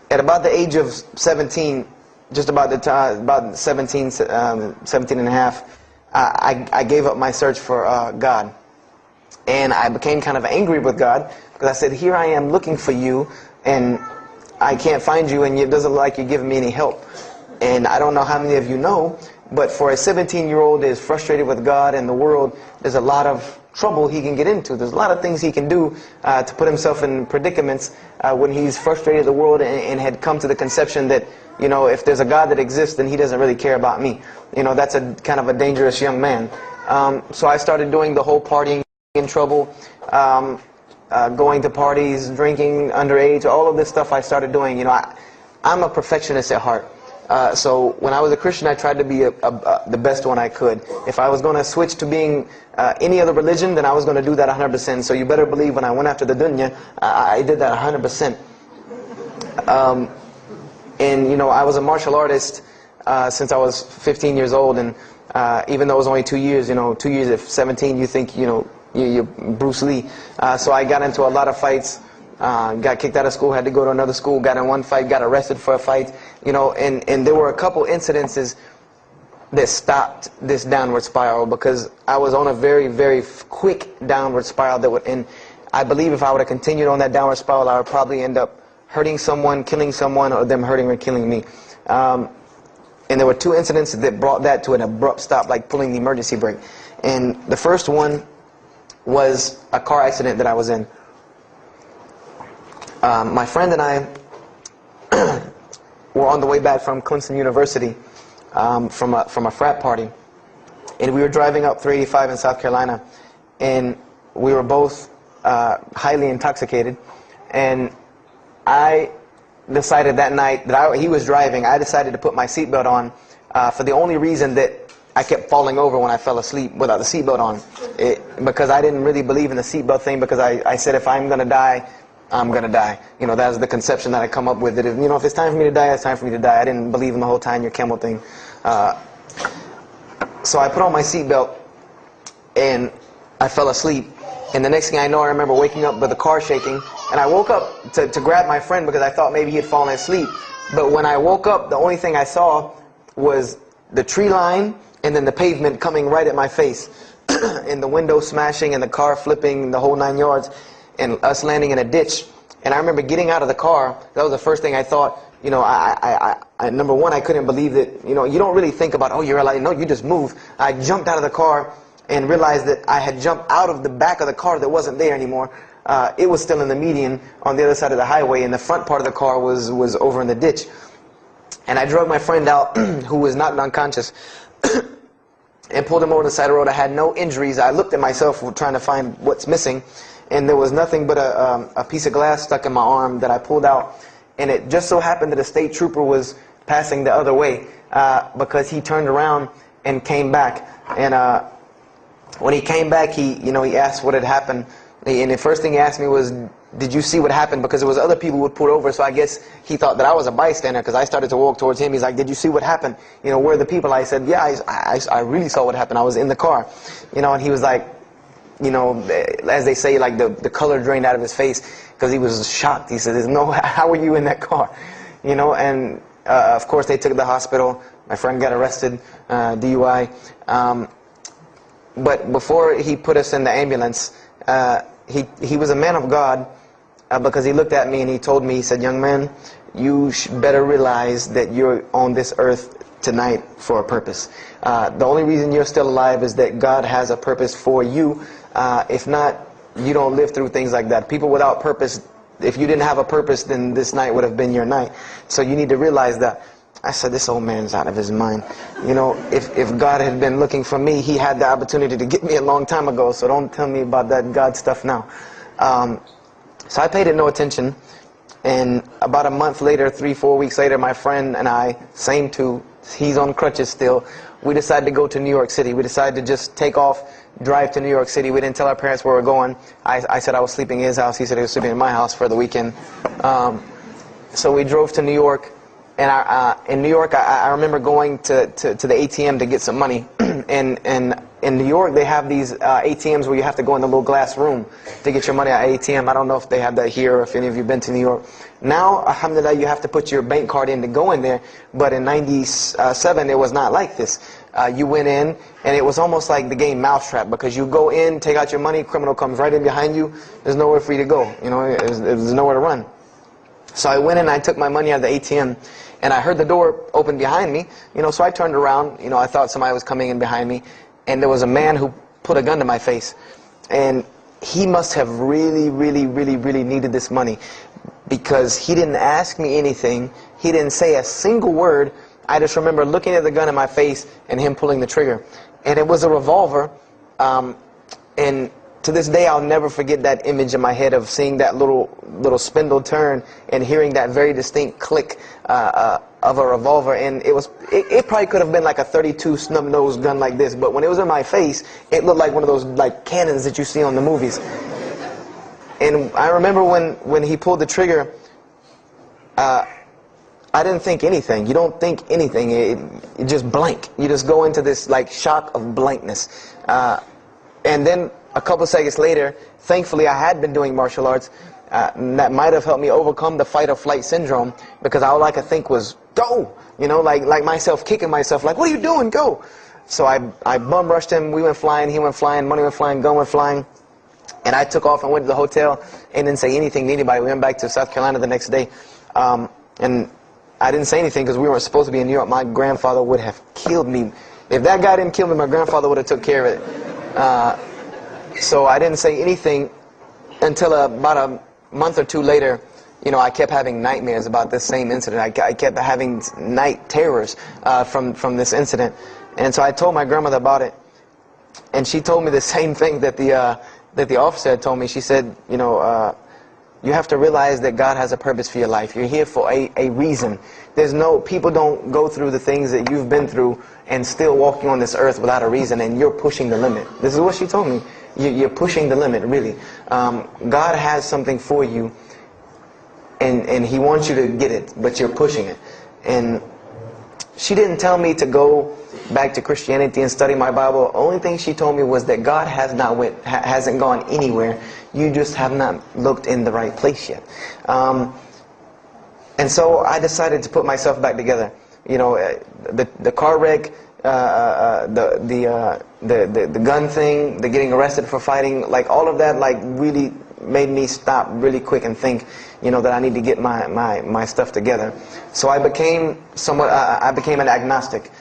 at about the age of 17, just about the time, about 17 and a half, I gave up my search for God. And I became kind of angry with God, because I said, here I am looking for you, and I can't find you, and it doesn't look like you're giving me any help. And I don't know how many of you know, but for a 17-year-old that is frustrated with God and the world, there's a lot of trouble he can get into. There's a lot of things he can do to put himself in predicaments when he's frustrated with the world and had come to the conception that, you know, if there's a God that exists, then He doesn't really care about me. You know, that's a kind of a dangerous young man. So I started doing the whole partying in trouble, going to parties, drinking underage, all of this stuff I started doing. You know, I'm a perfectionist at heart. So when I was a Christian, I tried to be the best one I could. If I was going to switch to being any other religion, then I was going to do that 100%. So you better believe when I went after the dunya, I did that 100%. And, you know, I was a martial artist since I was 15 years old. And even though it was only 2 years, you know, 2 years at 17, you think, you know, you're Bruce Lee. So I got into a lot of fights. Got kicked out of school, had to go to another school, got in one fight, got arrested for a fight, you know, and there were a couple incidences that stopped this downward spiral, because I was on a very, very quick downward spiral that would end. I believe if I would have continued on that downward spiral, I would probably end up hurting someone, killing someone, or them hurting or killing me. And there were two incidents that brought that to an abrupt stop, like pulling the emergency brake. And the first one was a car accident that I was in. My friend and I were on the way back from Clemson University from a frat party, and we were driving up 385 in South Carolina, and we were both highly intoxicated. And I decided that night that he was driving, I decided to put my seatbelt on for the only reason that I kept falling over when I fell asleep without the seatbelt on, because I didn't really believe in the seatbelt thing, because I said, if I'm going to die, I'm going to die. You know, that was the conception that I come up with. That if, you know, if it's time for me to die, it's time for me to die. I didn't believe in the whole tying your camel thing. So I put on my seatbelt, and I fell asleep. And the next thing I know, I remember waking up with the car shaking. And I woke up to grab my friend, because I thought maybe he had fallen asleep. But when I woke up, the only thing I saw was the tree line and then the pavement coming right at my face. And the window smashing and the car flipping, the whole 9 yards. And us landing in a ditch. And I remember getting out of the car. That was the first thing I thought. you know, number one, I couldn't believe that, you know, you don't really think about, oh, you're alive. No, you just move. I jumped out of the car and realized that I had jumped out of the back of the car that wasn't there anymore. It was still in the median on the other side of the highway, and the front part of the car was over in the ditch. And I drug my friend out, who was knocked unconscious, and pulled him over the side of the road. I had no injuries. I looked at myself trying to find what's missing, and there was nothing but a piece of glass stuck in my arm that I pulled out. And it just so happened that a state trooper was passing the other way, because he turned around and came back. And when he came back, he asked what had happened. And the first thing he asked me was, did you see what happened? Because there was other people who would pull over, so I guess he thought that I was a bystander, because I started to walk towards him. He's like, did you see what happened? You know, where are the people? I said, yeah, I really saw what happened. I was in the car. You know, and he was like, you know, as they say, like the color drained out of his face, because he was shocked. He said, "There's no, how were you in that car?" You know, and of course they took it to the hospital. My friend got arrested, DUI. But before he put us in the ambulance, he was a man of God, because he looked at me and he told me, he said, "Young man, you better realize that you're on this earth tonight for a purpose. The only reason you're still alive is that God has a purpose for you. If not, you don't live through things like that. People without purpose, if you didn't have a purpose, then this night would have been your night. So you need to realize that." I said, this old man's out of his mind. You know, if God had been looking for me, he had the opportunity to get me a long time ago, so don't tell me about that God stuff now. So I paid it no attention, and about a month later, 3-4 weeks later, my friend and I, same two, he's on crutches still, we decided to go to New York City. We decided to just take off, drive to New York City. We didn't tell our parents where we were going. I said I was sleeping in his house, he said he was sleeping in my house for the weekend. So we drove to New York. And in New York, I remember going to the ATM to get some money. And in New York, they have these ATMs where you have to go in the little glass room to get your money at ATM. I don't know if they have that here or if any of you have been to New York. Now, alhamdulillah, you have to put your bank card in to go in there. But in '97, it was not like this. You went in, and it was almost like the game Mousetrap, because you go in, take out your money, criminal comes right in behind you. There's nowhere for you to go. You know, there's nowhere to run. So I went in and I took my money out of the ATM, and I heard the door open behind me, you know, so I turned around, you know, I thought somebody was coming in behind me, and there was a man who put a gun to my face. And he must have really, really, really, really needed this money, because he didn't ask me anything, he didn't say a single word. I just remember looking at the gun in my face and him pulling the trigger. And it was a revolver, and to this day, I'll never forget that image in my head of seeing that little spindle turn and hearing that very distinct click of a revolver. And it probably could have been like a .32 snub-nosed gun like this, but when it was in my face, it looked like one of those like cannons that you see on the movies. And I remember when he pulled the trigger, I didn't think anything. You don't think anything. It just blank. You just go into this like shock of blankness. And then a couple seconds later, thankfully I had been doing martial arts. That might have helped me overcome the fight or flight syndrome, because all I could think was, go! You know, like myself kicking myself, like, what are you doing? Go! So I bum rushed him, we went flying, he went flying, money went flying, gun went flying. And I took off and went to the hotel and didn't say anything to anybody. We went back to South Carolina the next day. And I didn't say anything because we weren't supposed to be in New York. My grandfather would have killed me. If that guy didn't kill me, my grandfather would have took care of it. So I didn't say anything until about a month or two later. You know, I kept having nightmares about this same incident. I kept having night terrors from this incident. And so I told my grandmother about it. And she told me the same thing that the officer had told me. She said, you know, you have to realize that God has a purpose for your life. You're here for a reason. People don't go through the things that you've been through and still walking on this earth without a reason, and you're pushing the limit. This is what she told me. You're pushing the limit, really. God has something for you, and He wants you to get it, but you're pushing it. And she didn't tell me to go back to Christianity and study my Bible. The only thing she told me was that God hasn't gone anywhere. You just have not looked in the right place yet. And so I decided to put myself back together. You know, the car wreck, the gun thing, the getting arrested for fighting, like all of that, like really made me stop really quick and think, you know, that I need to get my stuff together. So I became I became an agnostic,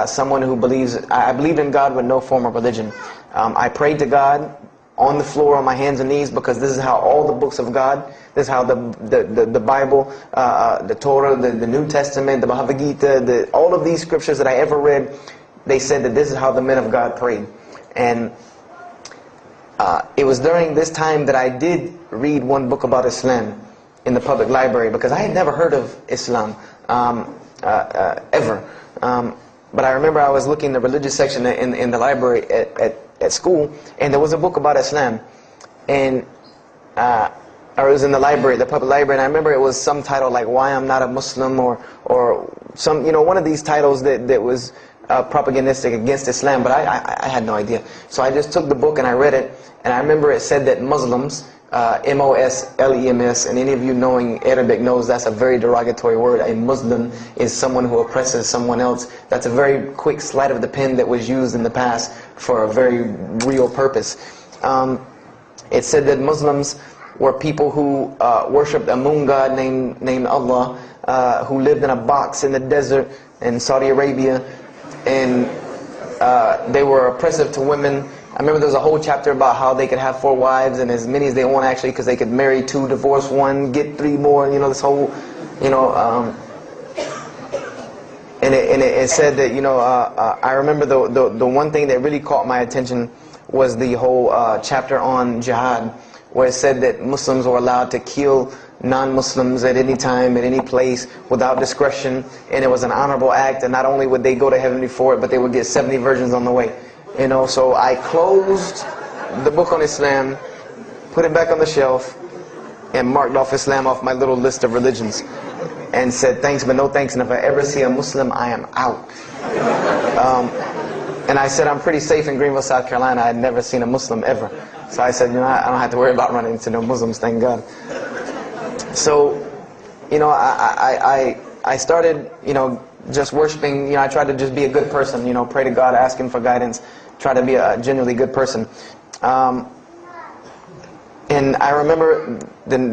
someone who I believed in God with no form of religion. I prayed to God on the floor on my hands and knees, because this is how all the books of God, this is how the Bible, the Torah, the New Testament, the Bhagavad Gita, all of these scriptures that I ever read, they said that this is how the men of God prayed. And it was during this time that I did read one book about Islam in the public library, because I had never heard of Islam ever. But I remember I was looking in the religious section in the library at school, and there was a book about Islam, and or it was in the library, the public library, and I remember it was some title like "Why I'm Not a Muslim," or some, you know, one of these titles that was propagandistic against Islam, but I had no idea. So I just took the book and I read it, and I remember it said that Muslims, M-O-S-L-E-M-S, and any of you knowing Arabic knows that's a very derogatory word. A Muslim is someone who oppresses someone else. That's a very quick sleight of the pen that was used in the past for a very real purpose. It said that Muslims were people who worshipped a moon god named Allah, who lived in a box in the desert in Saudi Arabia, and they were oppressive to women. I remember there was a whole chapter about how they could have 4 wives and as many as they want, actually, because they could marry 2, divorce 1, get 3 more, you know, this whole, you know, and it said that, you know, I remember the one thing that really caught my attention was the whole chapter on jihad, where it said that Muslims were allowed to kill non-Muslims at any time, at any place, without discretion, and it was an honorable act, and not only would they go to heaven before it, but they would get 70 virgins on the way. You know, so I closed the book on Islam, put it back on the shelf, and marked off Islam off my little list of religions, and said thanks but no thanks, and if I ever see a Muslim, I am out. And I said I'm pretty safe in Greenville, South Carolina. I had never seen a Muslim ever. So I said, you know, I don't have to worry about running into no Muslims, thank God. So, you know, I started, you know, just worshiping. You know, I tried to just be a good person, you know, pray to God, ask Him for guidance, try to be a genuinely good person. And I remember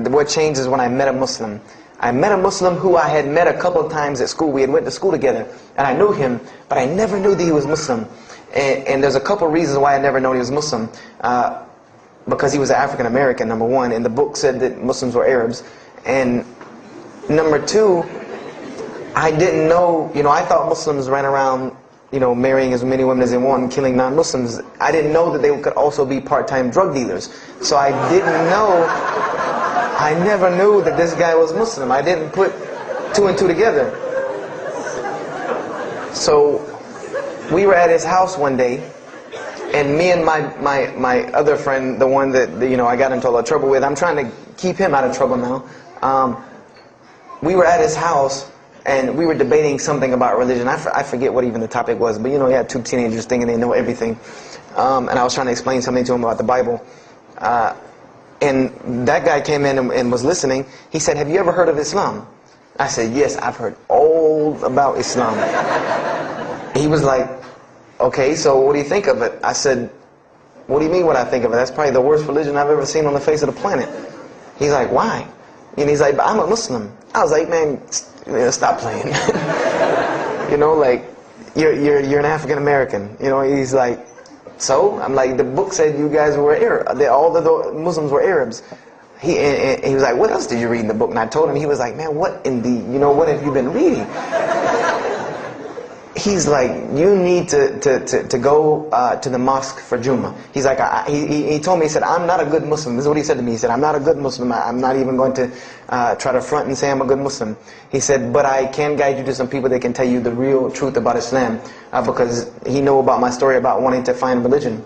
what changed is when I met a Muslim. I met a Muslim who I had met a couple of times at school. We had went to school together, and I knew him, but I never knew that he was Muslim. And there's a couple of reasons why I never known he was Muslim. Because he was an African American, number one, and the book said that Muslims were Arabs. And number two, I didn't know, you know, I thought Muslims ran around, you know, marrying as many women as they want and killing non-Muslims. I didn't know that they could also be part-time drug dealers. So I didn't know, I never knew that this guy was Muslim. I didn't put 2 and 2 together. So we were at his house one day, and me and my other friend, the one that, you know, I got into a lot of trouble with, I'm trying to keep him out of trouble now. We were at his house, and we were debating something about religion. I forget what even the topic was, but you know, you had 2 teenagers thinking they know everything. And I was trying to explain something to him about the Bible. And that guy came in and was listening. He said, "Have you ever heard of Islam?" I said, "Yes, I've heard all about Islam." He was like, "Okay, so what do you think of it?" I said, "What do you mean what I think of it? That's probably the worst religion I've ever seen on the face of the planet." He's like, "Why?" And he's like, "But I'm a Muslim." I was like, "Man, stop playing." You know, like, you're an African American. You know, he's like, "So?" I'm like, "The book said you guys were Arab. All the Muslims were Arabs." He was like, "What else did you read in the book?" And I told him. He was like, "Man, what in the, you know, what have you been reading?" He's like, "You need to go to the mosque for Jummah." He's like, he told me, he said, "I'm not a good Muslim." This is what he said to me. He said, "I'm not a good Muslim. I'm not even going to try to front and say I'm a good Muslim." He said, "But I can guide you to some people that can tell you the real truth about Islam," because he knew about my story about wanting to find religion.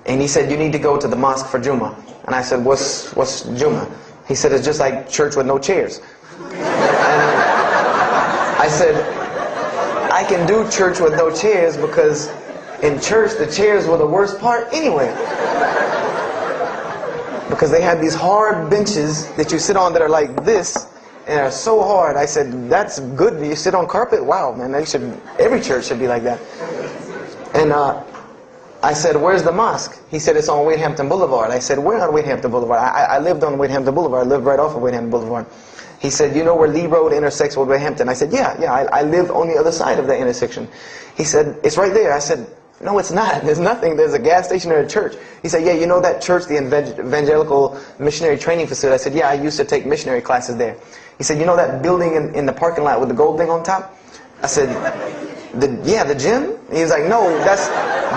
And he said, "You need to go to the mosque for Jummah." And I said, What's Jummah?" He said, "It's just like church with no chairs." And I said, "I can do church with no chairs because in church the chairs were the worst part anyway. Because they had these hard benches that you sit on that are like this, and are so hard." I said, "That's good. You sit on carpet? Wow, man, every church should be like that." And I said, where's the mosque? He said, it's on Wade-Hampton Boulevard. I said, where on Wade-Hampton Boulevard? I lived on Wade-Hampton Boulevard. I lived right off of Wade-Hampton Boulevard. He said, you know where Lee Road intersects with Wade-Hampton? I said, yeah, I live on the other side of that intersection. He said, it's right there. I said, no, it's not. There's nothing. There's a gas station or a church. He said, yeah, you know that church, the Evangelical Missionary Training Facility? I said, yeah, I used to take missionary classes there. He said, you know that building in the parking lot with the gold thing on top? I said, yeah, the gym? He was like, no, that's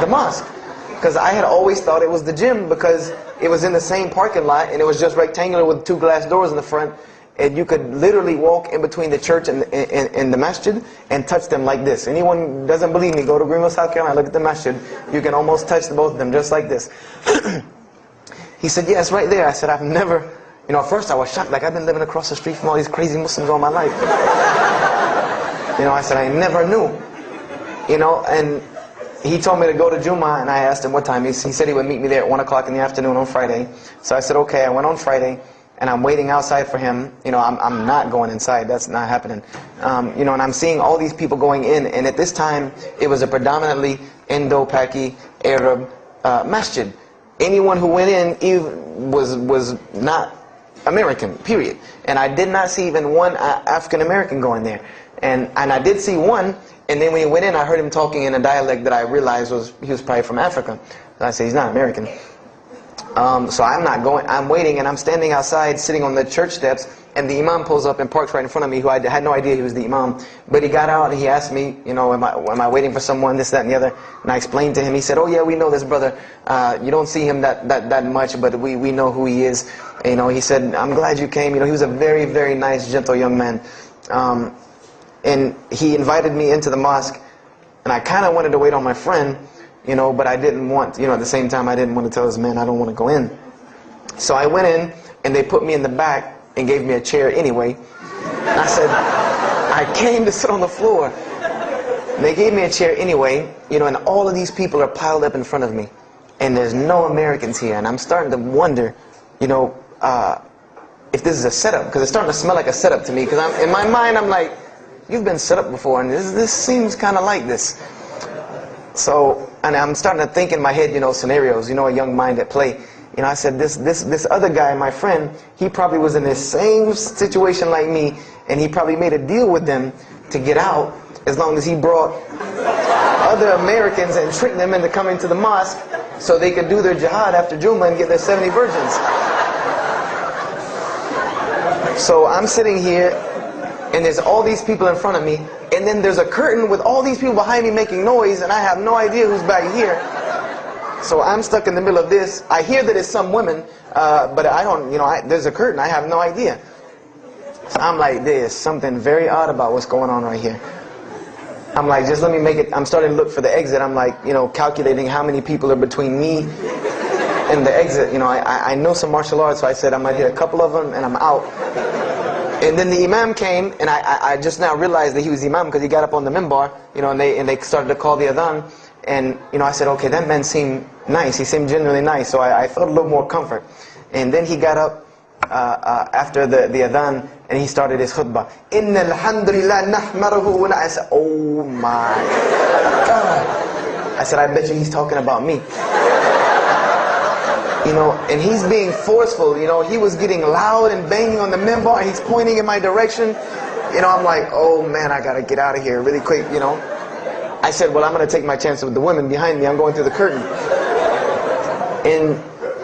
the mosque. Because I had always thought it was the gym because it was in the same parking lot and it was just rectangular with 2 glass doors in the front. And you could literally walk in between the church and the masjid and touch them like this. Anyone who doesn't believe me, go to Greenville, South Carolina, look at the masjid. You can almost touch both of them just like this. He said, yeah, it's right there. I said, I've never, you know, at first I was shocked. Like, I've been living across the street from all these crazy Muslims all my life. You know, I said, I never knew. You know, and he told me to go to Juma, and I asked him what time. He said he would meet me there at 1 o'clock in the afternoon on Friday. So I said, okay. I went on Friday. And I'm waiting outside for him. You know, I'm not going inside. That's not happening. You know, and I'm seeing all these people going in. And at this time, it was a predominantly Indo-Paki Arab masjid. Anyone who went in was not American, period. And I did not see even one African American going there. And I did see one. And then when he went in, I heard him talking in a dialect that I realized he was probably from Africa. And I said, he's not American. So I'm not going, I'm waiting, and I'm standing outside sitting on the church steps, and the imam pulls up and parks right in front of me, who I had no idea he was the imam. But he got out and he asked me, you know, am I waiting for someone, this, that, and the other? And I explained to him. He said, oh yeah, we know this brother. You don't see him that much, but we know who he is. And, you know, he said, I'm glad you came. You know, he was a very, very nice, gentle young man. And he invited me into the mosque, and I kind of wanted to wait on my friend, you know, but I didn't want, you know, at the same time I didn't want to tell this man I don't want to go in. So I went in, and they put me in the back and gave me a chair anyway. And I said, I came to sit on the floor. They gave me a chair anyway, you know, and all of these people are piled up in front of me. And there's no Americans here, and I'm starting to wonder, you know, if this is a setup, because it's starting to smell like a setup to me, because in my mind I'm like, you've been set up before, and this seems kind of like this. So, and I'm starting to think in my head, you know, scenarios, you know, a young mind at play. You know, I said, this other guy, my friend, he probably was in the same situation like me, and he probably made a deal with them to get out, as long as he brought other Americans and tricked them into coming to the mosque, so they could do their jihad after Juma and get their 70 virgins. So I'm sitting here, and there's all these people in front of me, and then there's a curtain with all these people behind me making noise, and I have no idea who's back here. So I'm stuck in the middle of this. I hear that it's some women, but I don't, you know, there's a curtain. I have no idea. So I'm like, there's something very odd about what's going on right here. I'm like, just let me make it. I'm starting to look for the exit. I'm like, you know, calculating how many people are between me and the exit. You know, I know some martial arts, so I said I might hit a couple of them, and I'm out. And then the imam came, and I just now realized that he was the imam because he got up on the minbar, you know, and they started to call the adhan. And, you know, I said, okay, that man seemed nice. He seemed genuinely nice, so I felt a little more comfort. And then he got up after the adhan, and he started his khutbah. Inna alhamdulillah nahmaruhu wa I said, oh my God. I said, I bet you he's talking about me. You know, and he's being forceful. You know, he was getting loud and banging on the minbar, and he's pointing in my direction. You know, I'm like, oh man, I gotta get out of here really quick, you know. I said, well, I'm gonna take my chance with the women behind me. I'm going through the curtain. And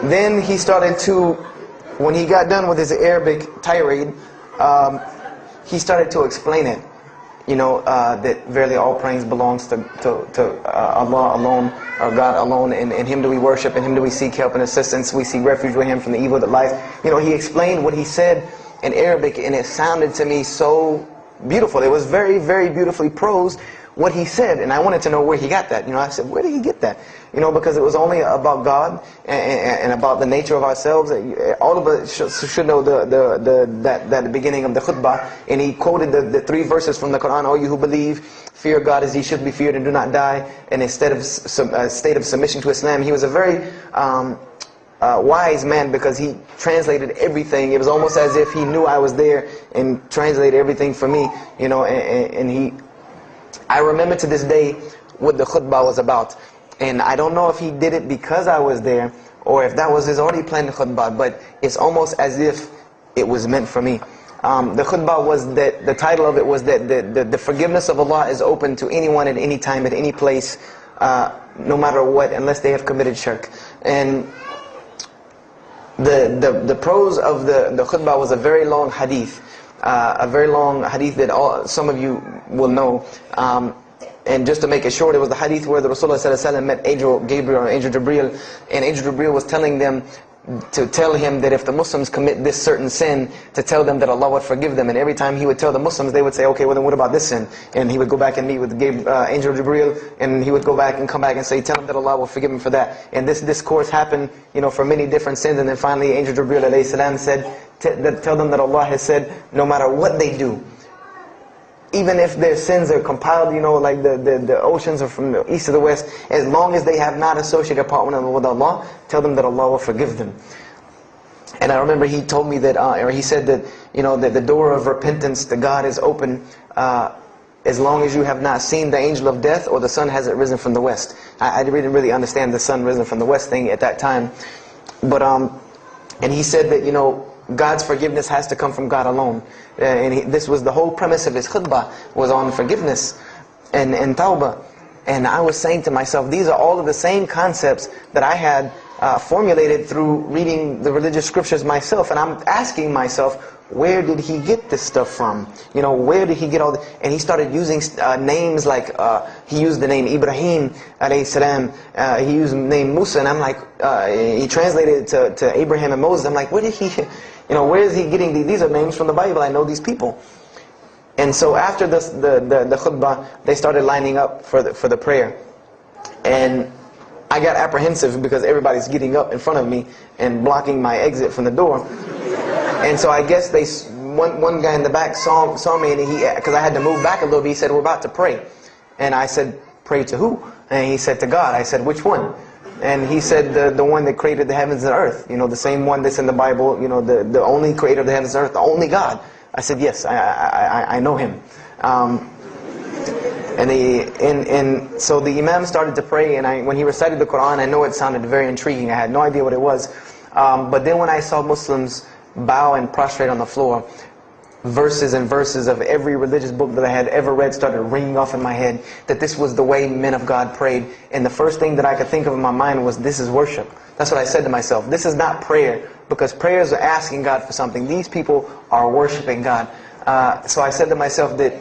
then he started to, when he got done with his Arabic tirade, he started to explain it. You know, that verily all praise belongs to Allah alone, or God alone, and Him do we worship, and Him do we seek help and assistance. We seek refuge with Him from the evil that lies. You know, he explained what he said in Arabic, and it sounded to me so beautiful. It was very, very beautifully prosed, what he said, and I wanted to know where he got that. You know, I said, where did he get that? You know, because it was only about God and about the nature of ourselves. All of us should know that the beginning of the khutbah, and he quoted the 3 verses from the Quran. O you who believe, fear God as He should be feared, and do not die. And instead of a state of submission to Islam, he was a very wise man, because he translated everything. It was almost as if he knew I was there and translated everything for me. You know, and he. I remember to this day what the khutbah was about. And I don't know if he did it because I was there, or if that was his already planned khutbah, but it's almost as if it was meant for me. The khutbah was that, the title of it was that the forgiveness of Allah is open to anyone at any time, at any place, no matter what, unless they have committed shirk. And the prose of the khutbah was a very long hadith, that some of you will know. And just to make it short, it was the hadith where the Rasulullah ﷺ met Angel Gabriel, or Angel Jibreel, and Angel Jibreel was telling them to tell him that if the Muslims commit this certain sin, to tell them that Allah would forgive them. And every time he would tell the Muslims, they would say, okay, well then what about this sin? And he would go back and meet with Angel Jibreel, and he would go back and come back and say, tell them that Allah will forgive him for that. And this discourse happened, for many different sins. And then finally Angel Jibreel alayhi salam said, tell them that Allah has said, no matter what they do, even if their sins are compiled, like the oceans are from the east to the west, as long as they have not associated a partner with Allah, tell them that Allah will forgive them. And I remember he told me that, or he said that, that the door of repentance to God is open as long as you have not seen the angel of death or the sun hasn't risen from the west. I didn't really understand the sun risen from the west thing at that time. But, and he said that, God's forgiveness has to come from God alone. And this was the whole premise of his khutbah, was on forgiveness and tawbah. And I was saying to myself, these are all of the same concepts that I had formulated through reading the religious scriptures myself. And I'm asking myself, where did he get this stuff from? Where did he get all this? And he started using names like, he used the name Ibrahim alayhi salam, he used the name Musa, and I'm like, he translated it to Abraham and Moses. I'm like, where did he, where is he getting these? These are names from the Bible, I know these people. And so after the khutbah, they started lining up for the prayer. And I got apprehensive because everybody's getting up in front of me and blocking my exit from the door. And so I guess one guy in the back saw me, and because I had to move back a little bit, he said, we're about to pray. And I said, pray to who? And he said, to God. I said, which one? And he said, the one that created the heavens and earth. The same one that's in the Bible, the only creator of the heavens and earth, the only God. I said, yes, I know him. And so the Imam started to pray, and when he recited the Quran, I know it sounded very intriguing. I had no idea what it was. But then when I saw Muslims bow and prostrate on the floor, verses and verses of every religious book that I had ever read started ringing off in my head, that this was the way men of God prayed. And the first thing that I could think of in my mind was, this is worship. That's what I said to myself. This is not prayer, because prayers are asking God for something. These people are worshiping God. So I said to myself that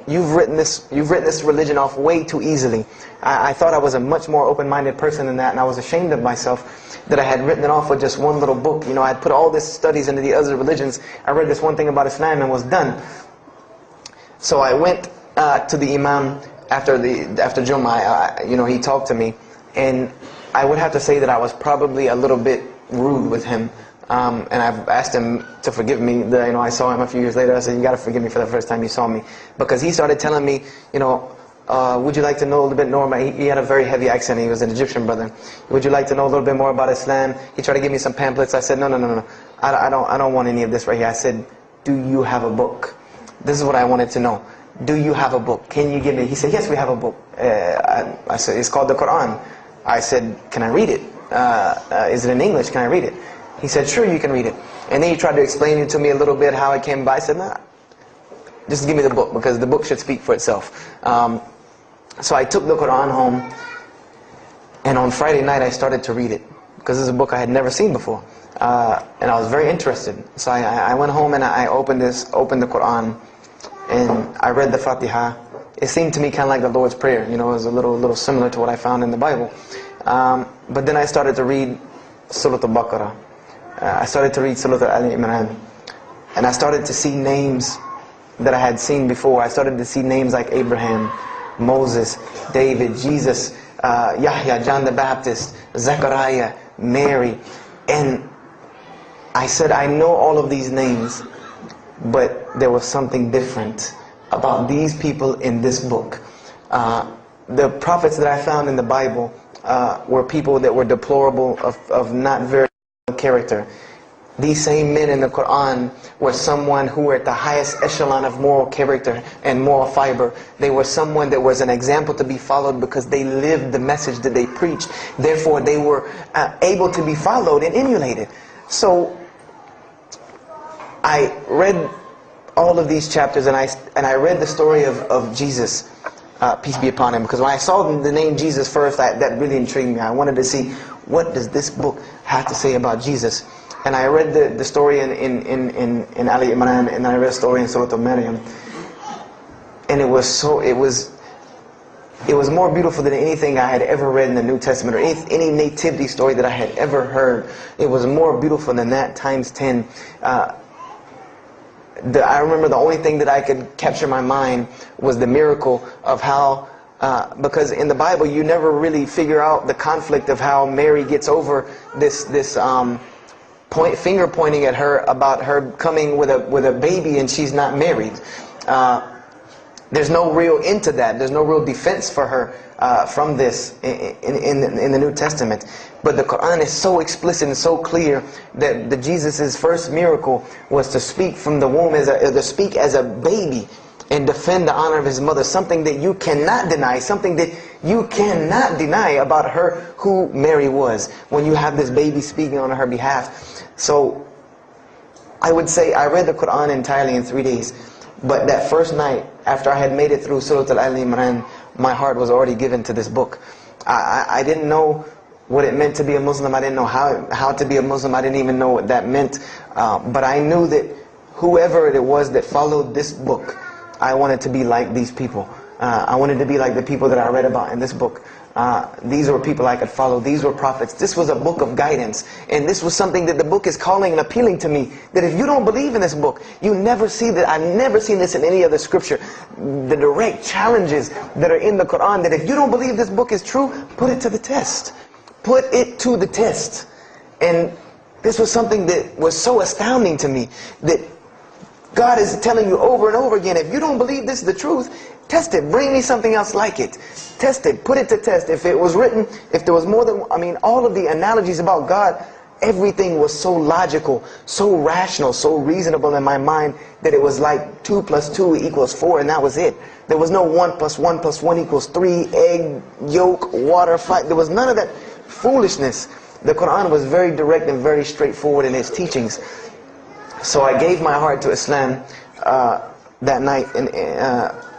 you've written this religion off way too easily. I thought I was a much more open-minded person than that, and I was ashamed of myself that I had written it off with just one little book. I had put all these studies into the other religions. I read this one thing about Islam and was done. So I went to the Imam after Jummah. He talked to me, and I would have to say that I was probably a little bit rude with him. And I've asked him to forgive me. I saw him a few years later. I said, you got to forgive me for the first time you saw me. Because he started telling me, would you like to know a little bit more about... He had a very heavy accent. He was an Egyptian brother. Would you like to know a little bit more about Islam? He tried to give me some pamphlets. I said, no. I don't want any of this right here. I said, do you have a book? This is what I wanted to know. Do you have a book? Can you give me... He said, yes, we have a book. I said, it's called the Quran. I said, can I read it? Is it in English? Can I read it? He said, sure, you can read it. And then he tried to explain it to me a little bit, how it came by. I said, nah, just give me the book, because the book should speak for itself. So I took the Quran home, and on Friday night I started to read it, because this is a book I had never seen before. And I was very interested. So I went home and I opened the Quran, and I read the Fatiha. It seemed to me kind of like the Lord's Prayer. It was a little similar to what I found in the Bible. But then I started to read Surah Al-Baqarah. I started to read Surah Al-Imran. And I started to see names that I had seen before. I started to see names like Abraham, Moses, David, Jesus, Yahya, John the Baptist, Zechariah, Mary. And I said, I know all of these names, but there was something different about these people in this book. The prophets that I found in the Bible were people that were deplorable, of not very good character. These same men in the Quran were someone who were at the highest echelon of moral character and moral fiber. They were someone that was an example to be followed because they lived the message that they preached. Therefore, they were able to be followed and emulated. So, I read all of these chapters, and I read the story of Jesus, peace be upon him. Because when I saw the name Jesus first, that really intrigued me. I wanted to see, what does this book have to say about Jesus? And I read the story in Ali Imran, and I read the story in Surah Al-Maryam. And it was more beautiful than anything I had ever read in the New Testament, or any nativity story that I had ever heard. It was more beautiful than that, times 10. I remember the only thing that I could capture my mind was the miracle of how, because in the Bible you never really figure out the conflict of how Mary gets over this finger pointing at her about her coming with a baby and she's not married. There's no real end to that. There's no real defense for her from this in the New Testament. But the Quran is so explicit and so clear that Jesus' first miracle was to speak from the womb, to speak as a baby and defend the honor of his mother. Something that you cannot deny. Something that you cannot deny about her, who Mary was, when you have this baby speaking on her behalf. So, I would say I read the Quran entirely in 3 days. But that first night, after I had made it through Surah Al-Imran, my heart was already given to this book. I didn't know what it meant to be a Muslim. I didn't know how to be a Muslim. I didn't even know what that meant. But I knew that whoever it was that followed this book, I wanted to be like these people. I wanted to be like the people that I read about in this book. These were people I could follow. These were prophets. This was a book of guidance. And this was something that the book is calling and appealing to me. That if you don't believe in this book, you never see that. I've never seen this in any other scripture. The direct challenges that are in the Quran, that if you don't believe this book is true, put it to the test. Put it to the test. And this was something that was so astounding to me, that God is telling you over and over again, if you don't believe this is the truth, test it. Bring me something else like it. Test it. Put it to test. If it was written, if there was more than, all of the analogies about God, everything was so logical, so rational, so reasonable in my mind, that it was like 2 + 2 = 4, and that was it. There was no 1 + 1 + 1 = 3, egg, yolk, water, fire. There was none of that foolishness. The Quran was very direct and very straightforward in its teachings. So I gave my heart to Islam that night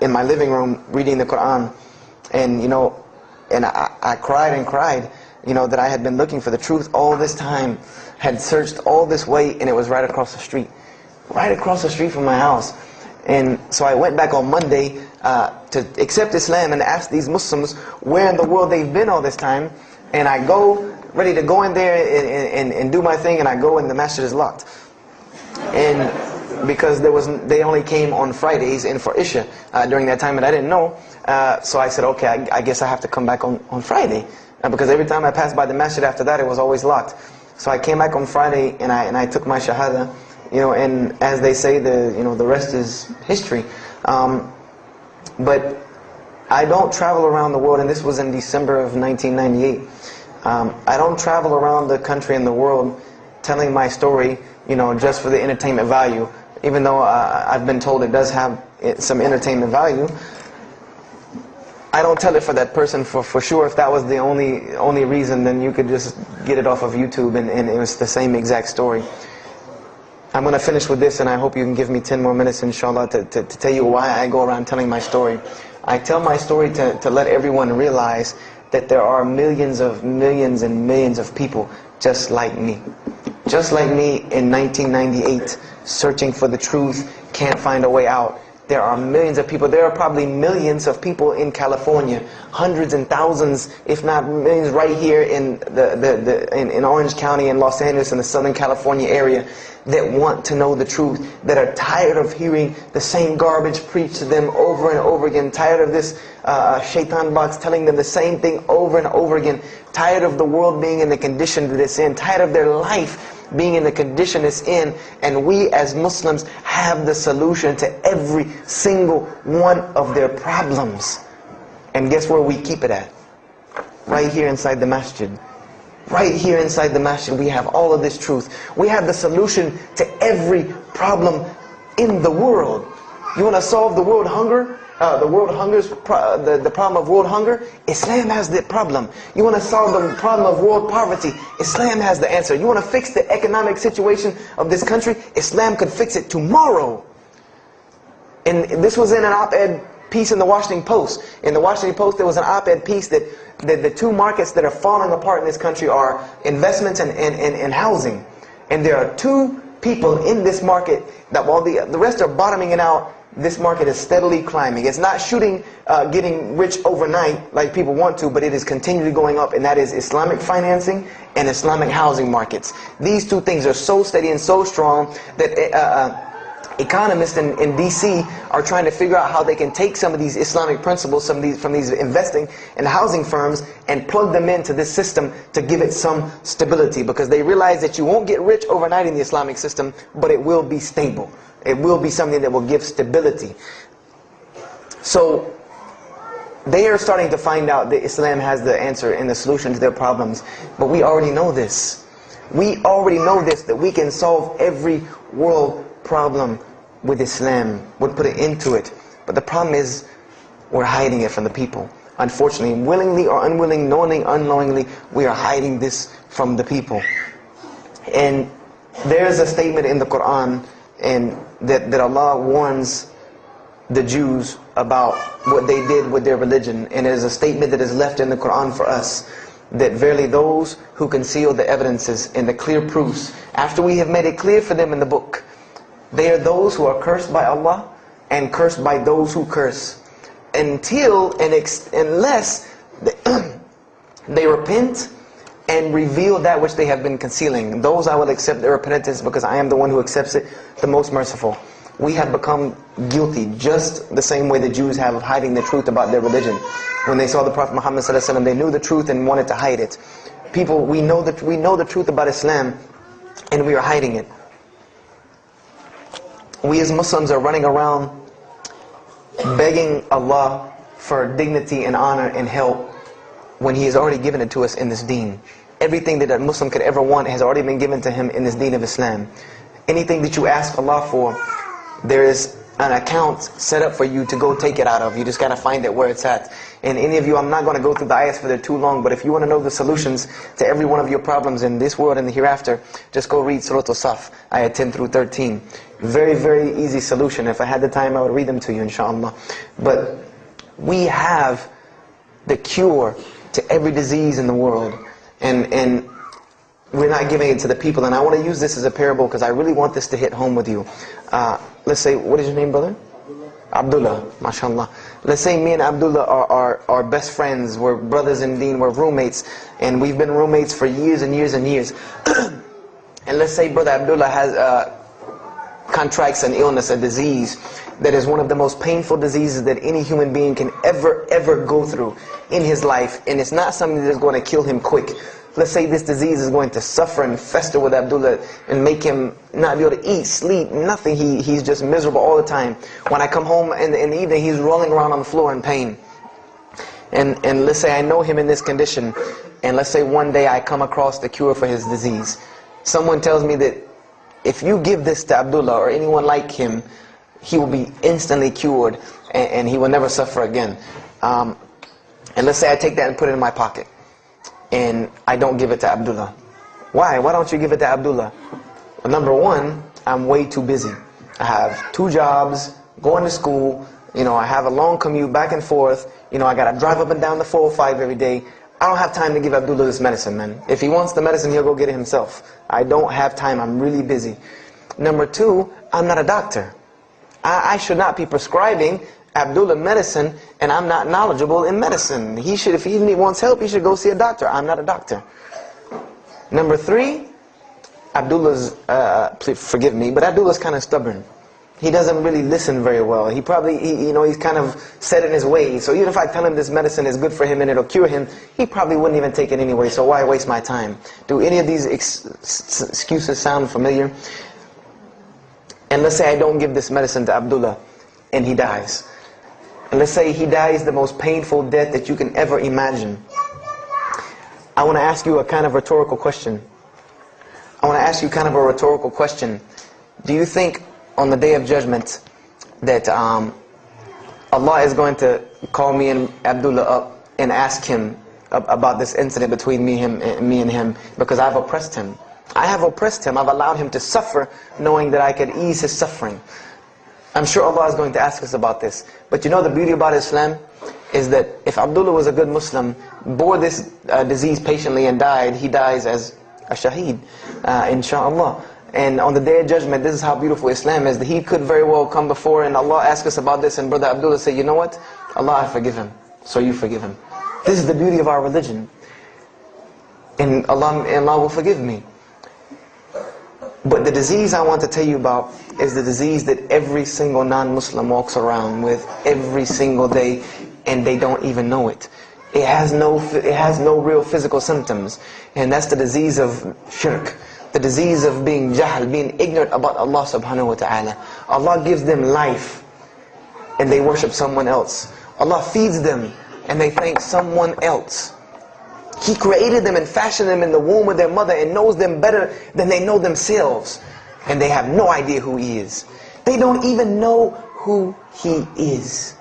in my living room, reading the Quran, and I cried and cried, that I had been looking for the truth all this time, had searched all this way, and it was right across the street from my house. And so I went back on Monday to accept Islam and ask these Muslims where in the world they've been all this time, and I go ready to go in there and do my thing, and I go and the masjid is locked. And because they only came on Fridays and for Isha during that time, and I didn't know. So I said, okay, I guess I have to come back on Friday, because every time I passed by the masjid after that, it was always locked. So I came back on Friday and I took my shahada, and as they say, the rest is history. But I don't travel around the world, and this was in December of 1998. I don't travel around the country and the world telling my story, just for the entertainment value. Even though I've been told it does have some entertainment value, I don't tell it for that person for sure. If that was the only reason, then you could just get it off of YouTube and it was the same exact story. I'm going to finish with this, and I hope you can give me 10 more minutes, inshallah, to tell you why I go around telling my story. I tell my story to let everyone realize that there are millions and millions of people just like me. Just like me in 1998, searching for the truth, can't find a way out. There are millions of people. There are probably millions of people in California, hundreds and thousands, if not millions, right here in in Orange County and Los Angeles in the Southern California area, that want to know the truth, that are tired of hearing the same garbage preached to them over and over again, tired of this shaitan box telling them the same thing over and over again, tired of the world being in the condition that it's in, tired of their life being in the condition it's in. And we as Muslims have the solution to every single one of their problems. And guess where we keep it at? Right here inside the masjid. Right here inside the masjid, we have all of this truth. We have the solution to every problem in the world. You want to solve the world hunger? The problem of world hunger? Islam has the problem. You want to solve the problem of world poverty? Islam has the answer. You want to fix the economic situation of this country? Islam could fix it tomorrow. And this was in an op-ed piece in the Washington Post. In the Washington Post, there was an op-ed piece that the two markets that are falling apart in this country are investments and housing. And there are two people in this market that while the rest are bottoming it out, this market is steadily climbing. It's not getting rich overnight like people want to, but it is continually going up, and that is Islamic financing and Islamic housing markets. These two things are so steady and so strong that economists in DC are trying to figure out how they can take some of these Islamic principles, from these investing and housing firms, and plug them into this system to give it some stability, because they realize that you won't get rich overnight in the Islamic system, but it will be stable. It will be something that will give stability. So they are starting to find out that Islam has the answer and the solution to their problems. But we already know this. We already know this, that we can solve every world problem with Islam. We'll put it into it. But the problem is, we're hiding it from the people. Unfortunately, willingly or unwillingly, knowingly, unknowingly, we are hiding this from the people. And there's a statement in the Quran and that Allah warns the Jews about what they did with their religion. And it is a statement that is left in the Quran for us, that verily those who conceal the evidences and the clear proofs, after we have made it clear for them in the book, they are those who are cursed by Allah and cursed by those who curse, unless they repent and reveal that which they have been concealing. Those I will accept their repentance, because I am the one who accepts it, the most merciful. We have become guilty just the same way the Jews have of hiding the truth about their religion. When they saw the Prophet Muhammad ﷺ, they knew the truth and wanted to hide it. People, we know the truth about Islam, and we are hiding it. We as Muslims are running around begging Allah for dignity and honor and help, when He has already given it to us in this deen. Everything that a Muslim could ever want has already been given to him in this deen of Islam. Anything that you ask Allah for, there is an account set up for you to go take it out of. You just got to find it where it's at. And any of you, I'm not going to go through the ayahs for they're too long, but if you want to know the solutions to every one of your problems in this world and the hereafter, just go read Surah Al-Saf, ayah 10 through 13. Very, very easy solution. If I had the time, I would read them to you, inshallah. But we have the cure to every disease in the world, and we're not giving it to the people. And I want to use this as a parable, because I really want this to hit home with you. Let's say, what is your name, brother? Abdullah, mashallah. Let's say me and Abdullah are best friends, we're brothers in deen, we're roommates, and we've been roommates for years and years and years. And let's say brother Abdullah has contracts an illness, a disease that is one of the most painful diseases that any human being can ever go through in his life, and it's not something that is going to kill him quick. Let's say this disease is going to suffer and fester with Abdullah and make him not be able to eat, sleep, nothing. He's just miserable all the time. When I come home in the evening, he's rolling around on the floor in pain. And let's say I know him in this condition, and let's say one day I come across the cure for his disease. Someone tells me that if you give this to Abdullah or anyone like him, he will be instantly cured and he will never suffer again. And let's say I take that and put it in my pocket, and I don't give it to Abdullah. Why? Why don't you give it to Abdullah? Well, number one, I'm way too busy. I have 2 jobs, going to school, I have a long commute back and forth, I gotta drive up and down the 405 every day. I don't have time to give Abdullah this medicine, man. If he wants the medicine, he'll go get it himself. I don't have time, I'm really busy. Number 2, I'm not a doctor. I should not be prescribing Abdullah medicine, and I'm not knowledgeable in medicine. He should, if he wants help, he should go see a doctor. I'm not a doctor. Number 3, Abdullah's, please forgive me, but Abdullah's kind of stubborn. He doesn't really listen very well. He probably, he's kind of set in his ways. So even if I tell him this medicine is good for him and it'll cure him, he probably wouldn't even take it anyway. So why waste my time? Do any of these excuses sound familiar? And let's say I don't give this medicine to Abdullah and he dies. And let's say he dies the most painful death that you can ever imagine. I want to ask you a kind of rhetorical question. I want to ask you kind of a rhetorical question. Do you think on the Day of Judgment that Allah is going to call me and Abdullah up and ask him about this incident between me and him because I've oppressed him? I have oppressed him. I've allowed him to suffer knowing that I could ease his suffering. I'm sure Allah is going to ask us about this. But you know the beauty about Islam is that if Abdullah was a good Muslim, bore this disease patiently and died, he dies as a shaheed, inshaAllah. And on the Day of Judgment, this is how beautiful Islam is, that he could very well come before and Allah ask us about this, and Brother Abdullah say, you know what? Allah, I forgive him. So you forgive him. This is the beauty of our religion. And Allah will forgive me. But the disease I want to tell you about is the disease that every single non-Muslim walks around with every single day, and they don't even know it. It has no real physical symptoms, and that's the disease of shirk, the disease of being jahl, being ignorant about Allah subhanahu wa ta'ala. Allah gives them life, and they worship someone else. Allah feeds them, and they thank someone else. He created them and fashioned them in the womb of their mother and knows them better than they know themselves. And they have no idea who He is. They don't even know who He is.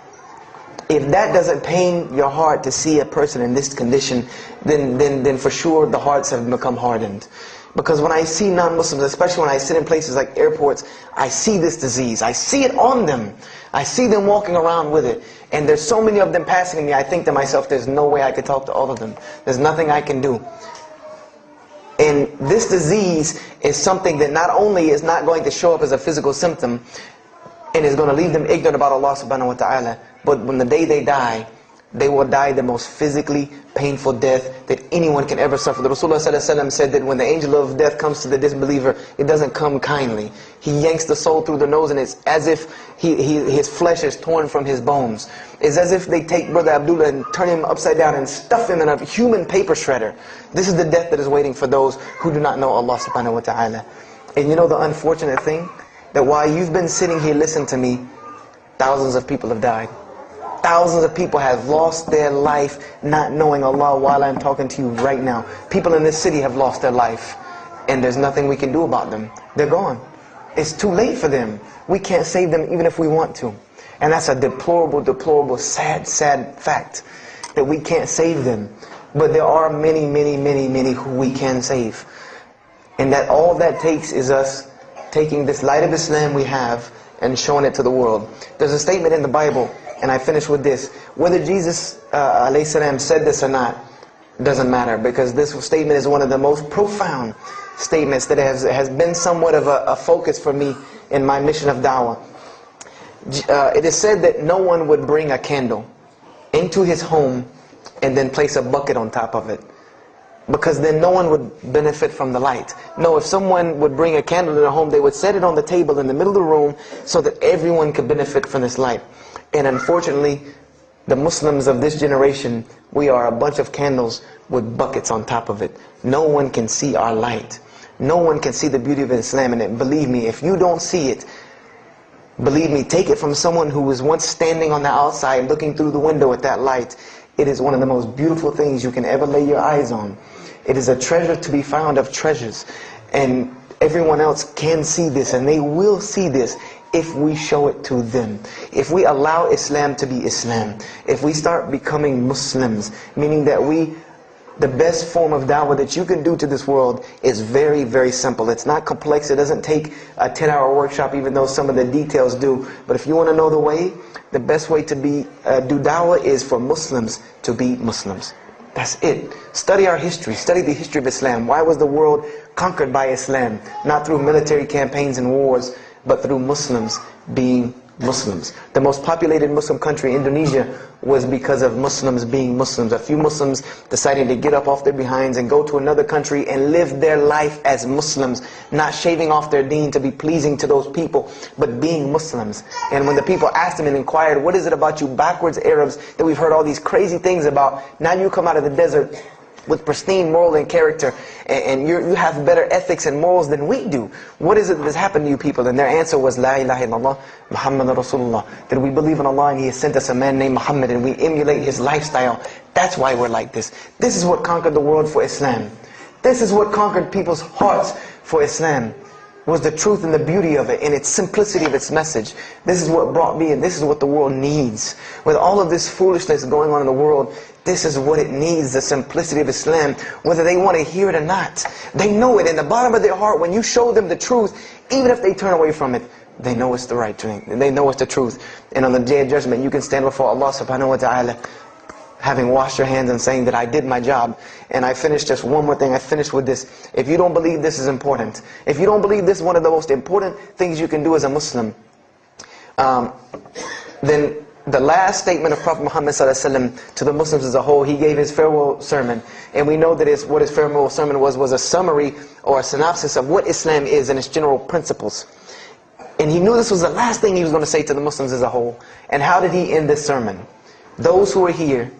If that doesn't pain your heart to see a person in this condition, then for sure the hearts have become hardened. Because when I see non-Muslims, especially when I sit in places like airports, I see this disease. I see it on them. I see them walking around with it. And there's so many of them passing me, I think to myself, there's no way I could talk to all of them. There's nothing I can do. And this disease is something that not only is not going to show up as a physical symptom, and is going to leave them ignorant about Allah subhanahu wa ta'ala, but when the day they die, they will die the most physically painful death that anyone can ever suffer. The Rasulullah said that when the angel of death comes to the disbeliever, it doesn't come kindly. He yanks the soul through the nose, and it's as if his flesh is torn from his bones. It's as if they take Brother Abdullah and turn him upside down and stuff him in a human paper shredder. This is the death that is waiting for those who do not know Allah subhanahu wa ta'ala. And you know the unfortunate thing? That while you've been sitting here listening to me, thousands of people have died. Thousands of people have lost their life not knowing Allah while I'm talking to you right now. People in this city have lost their life, and there's nothing we can do about them. They're gone. It's too late for them. We can't save them even if we want to. And that's a deplorable, deplorable, sad, sad fact, that we can't save them. But there are many, many, many, many who we can save. And that all that takes is us taking this light of Islam we have and showing it to the world. There's a statement in the Bible, and I finish with this. Whether Jesus alayhi salam said this or not doesn't matter, because this statement is one of the most profound statements that has been somewhat of a focus for me in my mission of da'wah. It is said that no one would bring a candle into his home and then place a bucket on top of it, because then no one would benefit from the light. No, if someone would bring a candle to their home, they would set it on the table in the middle of the room so that everyone could benefit from this light. And unfortunately, the Muslims of this generation, we are a bunch of candles with buckets on top of it. No one can see our light. No one can see the beauty of Islam. And believe me, if you don't see it, believe me, take it from someone who was once standing on the outside looking through the window at that light. It is one of the most beautiful things you can ever lay your eyes on. It is a treasure to be found of treasures. And everyone else can see this, and they will see this if we show it to them. If we allow Islam to be Islam. If we start becoming Muslims, meaning that the best form of da'wah that you can do to this world is very, very simple. It's not complex. It doesn't take a 10-hour workshop, even though some of the details do. But if you want to know the way, the best way to do da'wah is for Muslims to be Muslims. That's it. Study our history. Study the history of Islam. Why was the world conquered by Islam? Not through military campaigns and wars, but through Muslims being Muslims. The most populated Muslim country, Indonesia, was because of Muslims being Muslims. A few Muslims decided to get up off their behinds and go to another country and live their life as Muslims, not shaving off their deen to be pleasing to those people, but being Muslims. And when the people asked them and inquired, what is it about you backwards Arabs that we've heard all these crazy things about? Now you come out of the desert with pristine moral and character, and you have better ethics and morals than we do. What is it that's happened to you people? And their answer was, La ilaha illallah, Muhammad Rasulullah. That we believe in Allah and He has sent us a man named Muhammad, and we emulate his lifestyle. That's why we're like this. This is what conquered the world for Islam. This is what conquered people's hearts for Islam. Was the truth and the beauty of it and its simplicity of its message. This is what brought me, and this is what the world needs. With all of this foolishness going on in the world, this is what it needs, the simplicity of Islam, whether they want to hear it or not. They know it in the bottom of their heart. When you show them the truth, even if they turn away from it, they know it's the right thing. They know it's the truth. And on the Day of Judgment, you can stand before Allah subhanahu wa ta'ala, having washed your hands and saying that I did my job. And I finished just one more thing. I finished with this. If you don't believe this is important, if you don't believe this is one of the most important things you can do as a Muslim, then the last statement of Prophet Muhammad ﷺ to the Muslims as a whole, he gave his farewell sermon. And we know that what his farewell sermon was a summary or a synopsis of what Islam is and its general principles. And he knew this was the last thing he was going to say to the Muslims as a whole. And how did he end this sermon? Those who are here,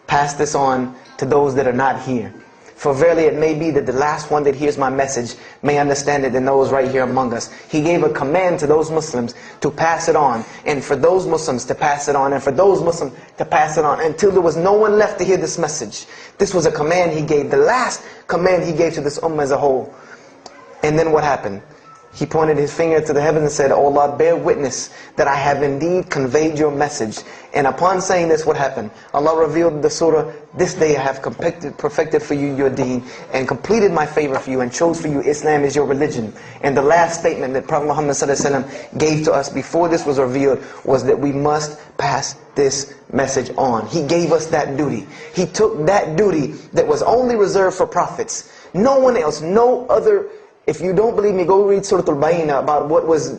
pass this on to those that are not here. For verily it may be that the last one that hears my message may understand it than those right here among us. He gave a command to those Muslims to pass it on, and for those Muslims to pass it on, and for those Muslims to pass it on, until there was no one left to hear this message. This was a command he gave, the last command he gave to this ummah as a whole. And then what happened? He pointed his finger to the heavens and said, "O Allah, bear witness that I have indeed conveyed your message." And upon saying this, what happened? Allah revealed the surah, "This day I have perfected for you your deen, and completed my favor for you, and chose for you Islam as your religion." And the last statement that Prophet Muhammad ﷺ gave to us before this was revealed was that we must pass this message on. He gave us that duty. He took that duty that was only reserved for prophets. No one else, no other. If you don't believe me, go read Surah Al-Bayna about what was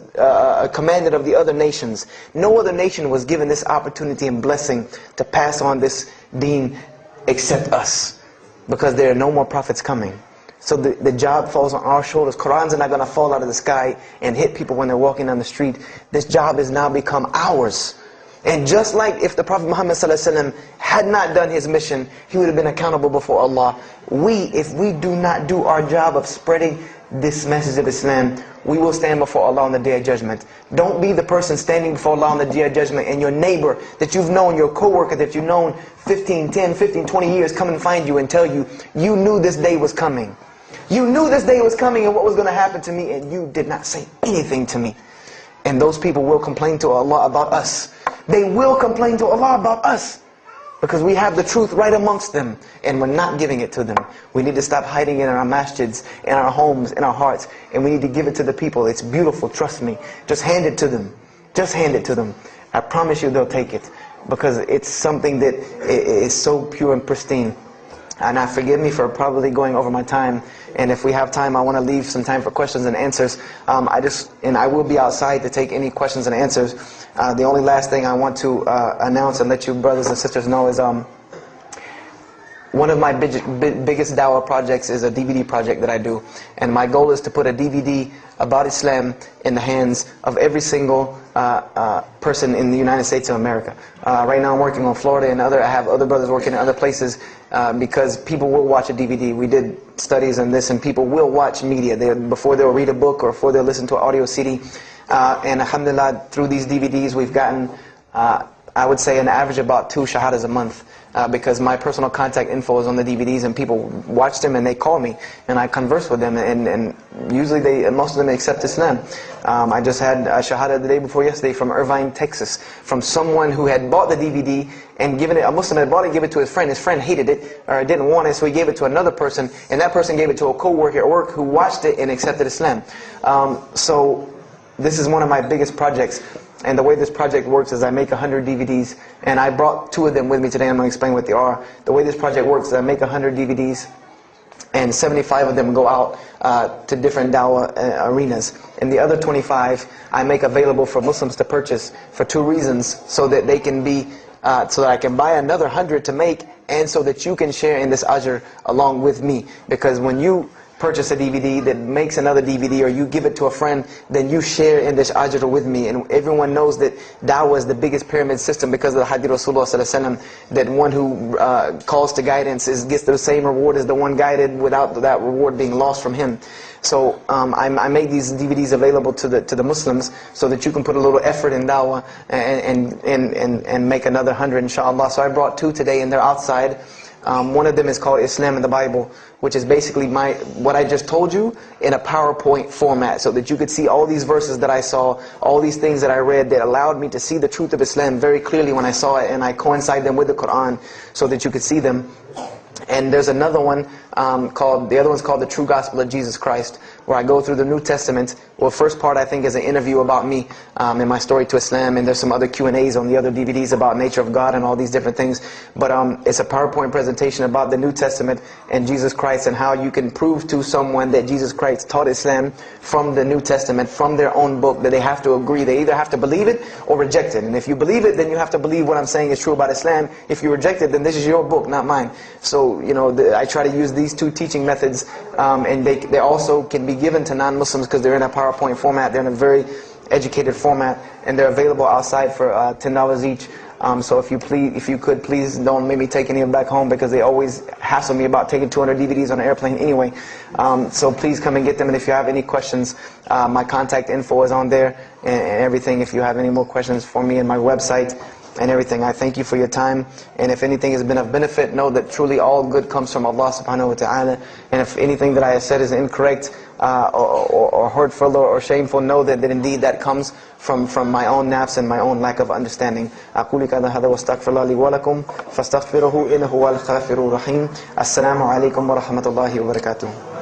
commanded of the other nations. No other nation was given this opportunity and blessing to pass on this deen except us. Because there are no more prophets coming. So the job falls on our shoulders. Qurans are not going to fall out of the sky and hit people when they're walking down the street. This job has now become ours. And just like if the Prophet Muhammad ﷺ had not done his mission, he would have been accountable before Allah. If we do not do our job of spreading this message of Islam, we will stand before Allah on the Day of Judgment. Don't be the person standing before Allah on the Day of Judgment and your neighbor that you've known, your co-worker that you've known 10, 15, 20 years come and find you and tell you, you knew this day was coming. You knew this day was coming and what was going to happen to me, and you did not say anything to me. And those people will complain to Allah about us. They will complain to Allah about us. Because we have the truth right amongst them, and we're not giving it to them. We need to stop hiding it in our masjids, in our homes, in our hearts, and we need to give it to the people. It's beautiful, trust me. Just hand it to them. Just hand it to them. I promise you they'll take it, because it's something that is so pure and pristine. And forgive me for probably going over my time, and if we have time, I want to leave some time for questions and answers. I will be outside to take any questions and answers. The only last thing I want to announce and let you brothers and sisters know is one of my biggest dawah projects is a DVD project that I do. And my goal is to put a DVD about Islam in the hands of every single person in the United States of America. Right now I'm working on Florida, and I have other brothers working in other places because people will watch a DVD. We did studies on this, and people will watch media before they'll read a book or before they'll listen to an audio CD. And alhamdulillah, through these DVDs we've gotten, I would say, an average about 2 shahadas a month. Because my personal contact info is on the DVDs, and people watch them and they call me and I converse with them, and usually most of them accept Islam. I just had a shahada the day before yesterday from Irvine, Texas, from someone who had bought the DVD and given it. A Muslim had bought it, gave it to his friend. His friend hated it or didn't want it, so he gave it to another person, and that person gave it to a co-worker at work who watched it and accepted Islam. So this is one of my biggest projects. And the way this project works is I make 100 DVDs, and I brought 2 of them with me today. I'm going to explain what they are. The way this project works is I make 100 DVDs, and 75 of them go out to different dawah arenas. And the other 25 I make available for Muslims to purchase for 2 reasons: so that they can be, so that I can buy another 100 to make, and so that you can share in this ajr along with me. Because when you purchase a DVD that makes another DVD, or you give it to a friend, then you share in this ajr with me. And everyone knows that da'wah is the biggest pyramid system because of the hadith Rasulullah sallallahu alaihi wasallam, that one who calls to guidance gets the same reward as the one guided without that reward being lost from him. So I made these DVDs available to the Muslims so that you can put a little effort in da'wah and make another 100 inshallah. So I brought 2 today, and they're outside. One of them is called Islam in the Bible, which is basically what I just told you in a PowerPoint format, so that you could see all these verses that I saw, all these things that I read that allowed me to see the truth of Islam very clearly when I saw it, and I coincide them with the Quran so that you could see them. And there's another one the other one's called The True Gospel of Jesus Christ, where I go through the New Testament. Well, first part I think is an interview about me and my story to Islam, and there's some other Q&As on the other DVDs about nature of God and all these different things. But it's a PowerPoint presentation about the New Testament and Jesus Christ, and how you can prove to someone that Jesus Christ taught Islam from the New Testament, from their own book, that they have to agree. They either have to believe it or reject it. And if you believe it, then you have to believe what I'm saying is true about Islam. If you reject it, then this is your book, not mine. So, you know, I try to use these 2 teaching methods, and they also can be given to non-Muslims because they're in a PowerPoint format. They're in a very educated format, and they're available outside for $10 each. So if you could, please don't make me take any of them back home, because they always hassle me about taking 200 DVDs on an airplane anyway. So please come and get them, and if you have any questions, my contact info is on there and everything. If you have any more questions for me, and my website and everything. I thank you for your time, and if anything has been of benefit, know that truly all good comes from Allah subhanahu wa ta'ala. And if anything that I have said is incorrect or hurtful or shameful, know that indeed that comes from my own nafs and my own lack of understanding. أقول هذا واستغفر الله لي ولكم فاستغفروه إنه هو الغفور الرحيم. السلام عليكم ورحمة الله وبركاته.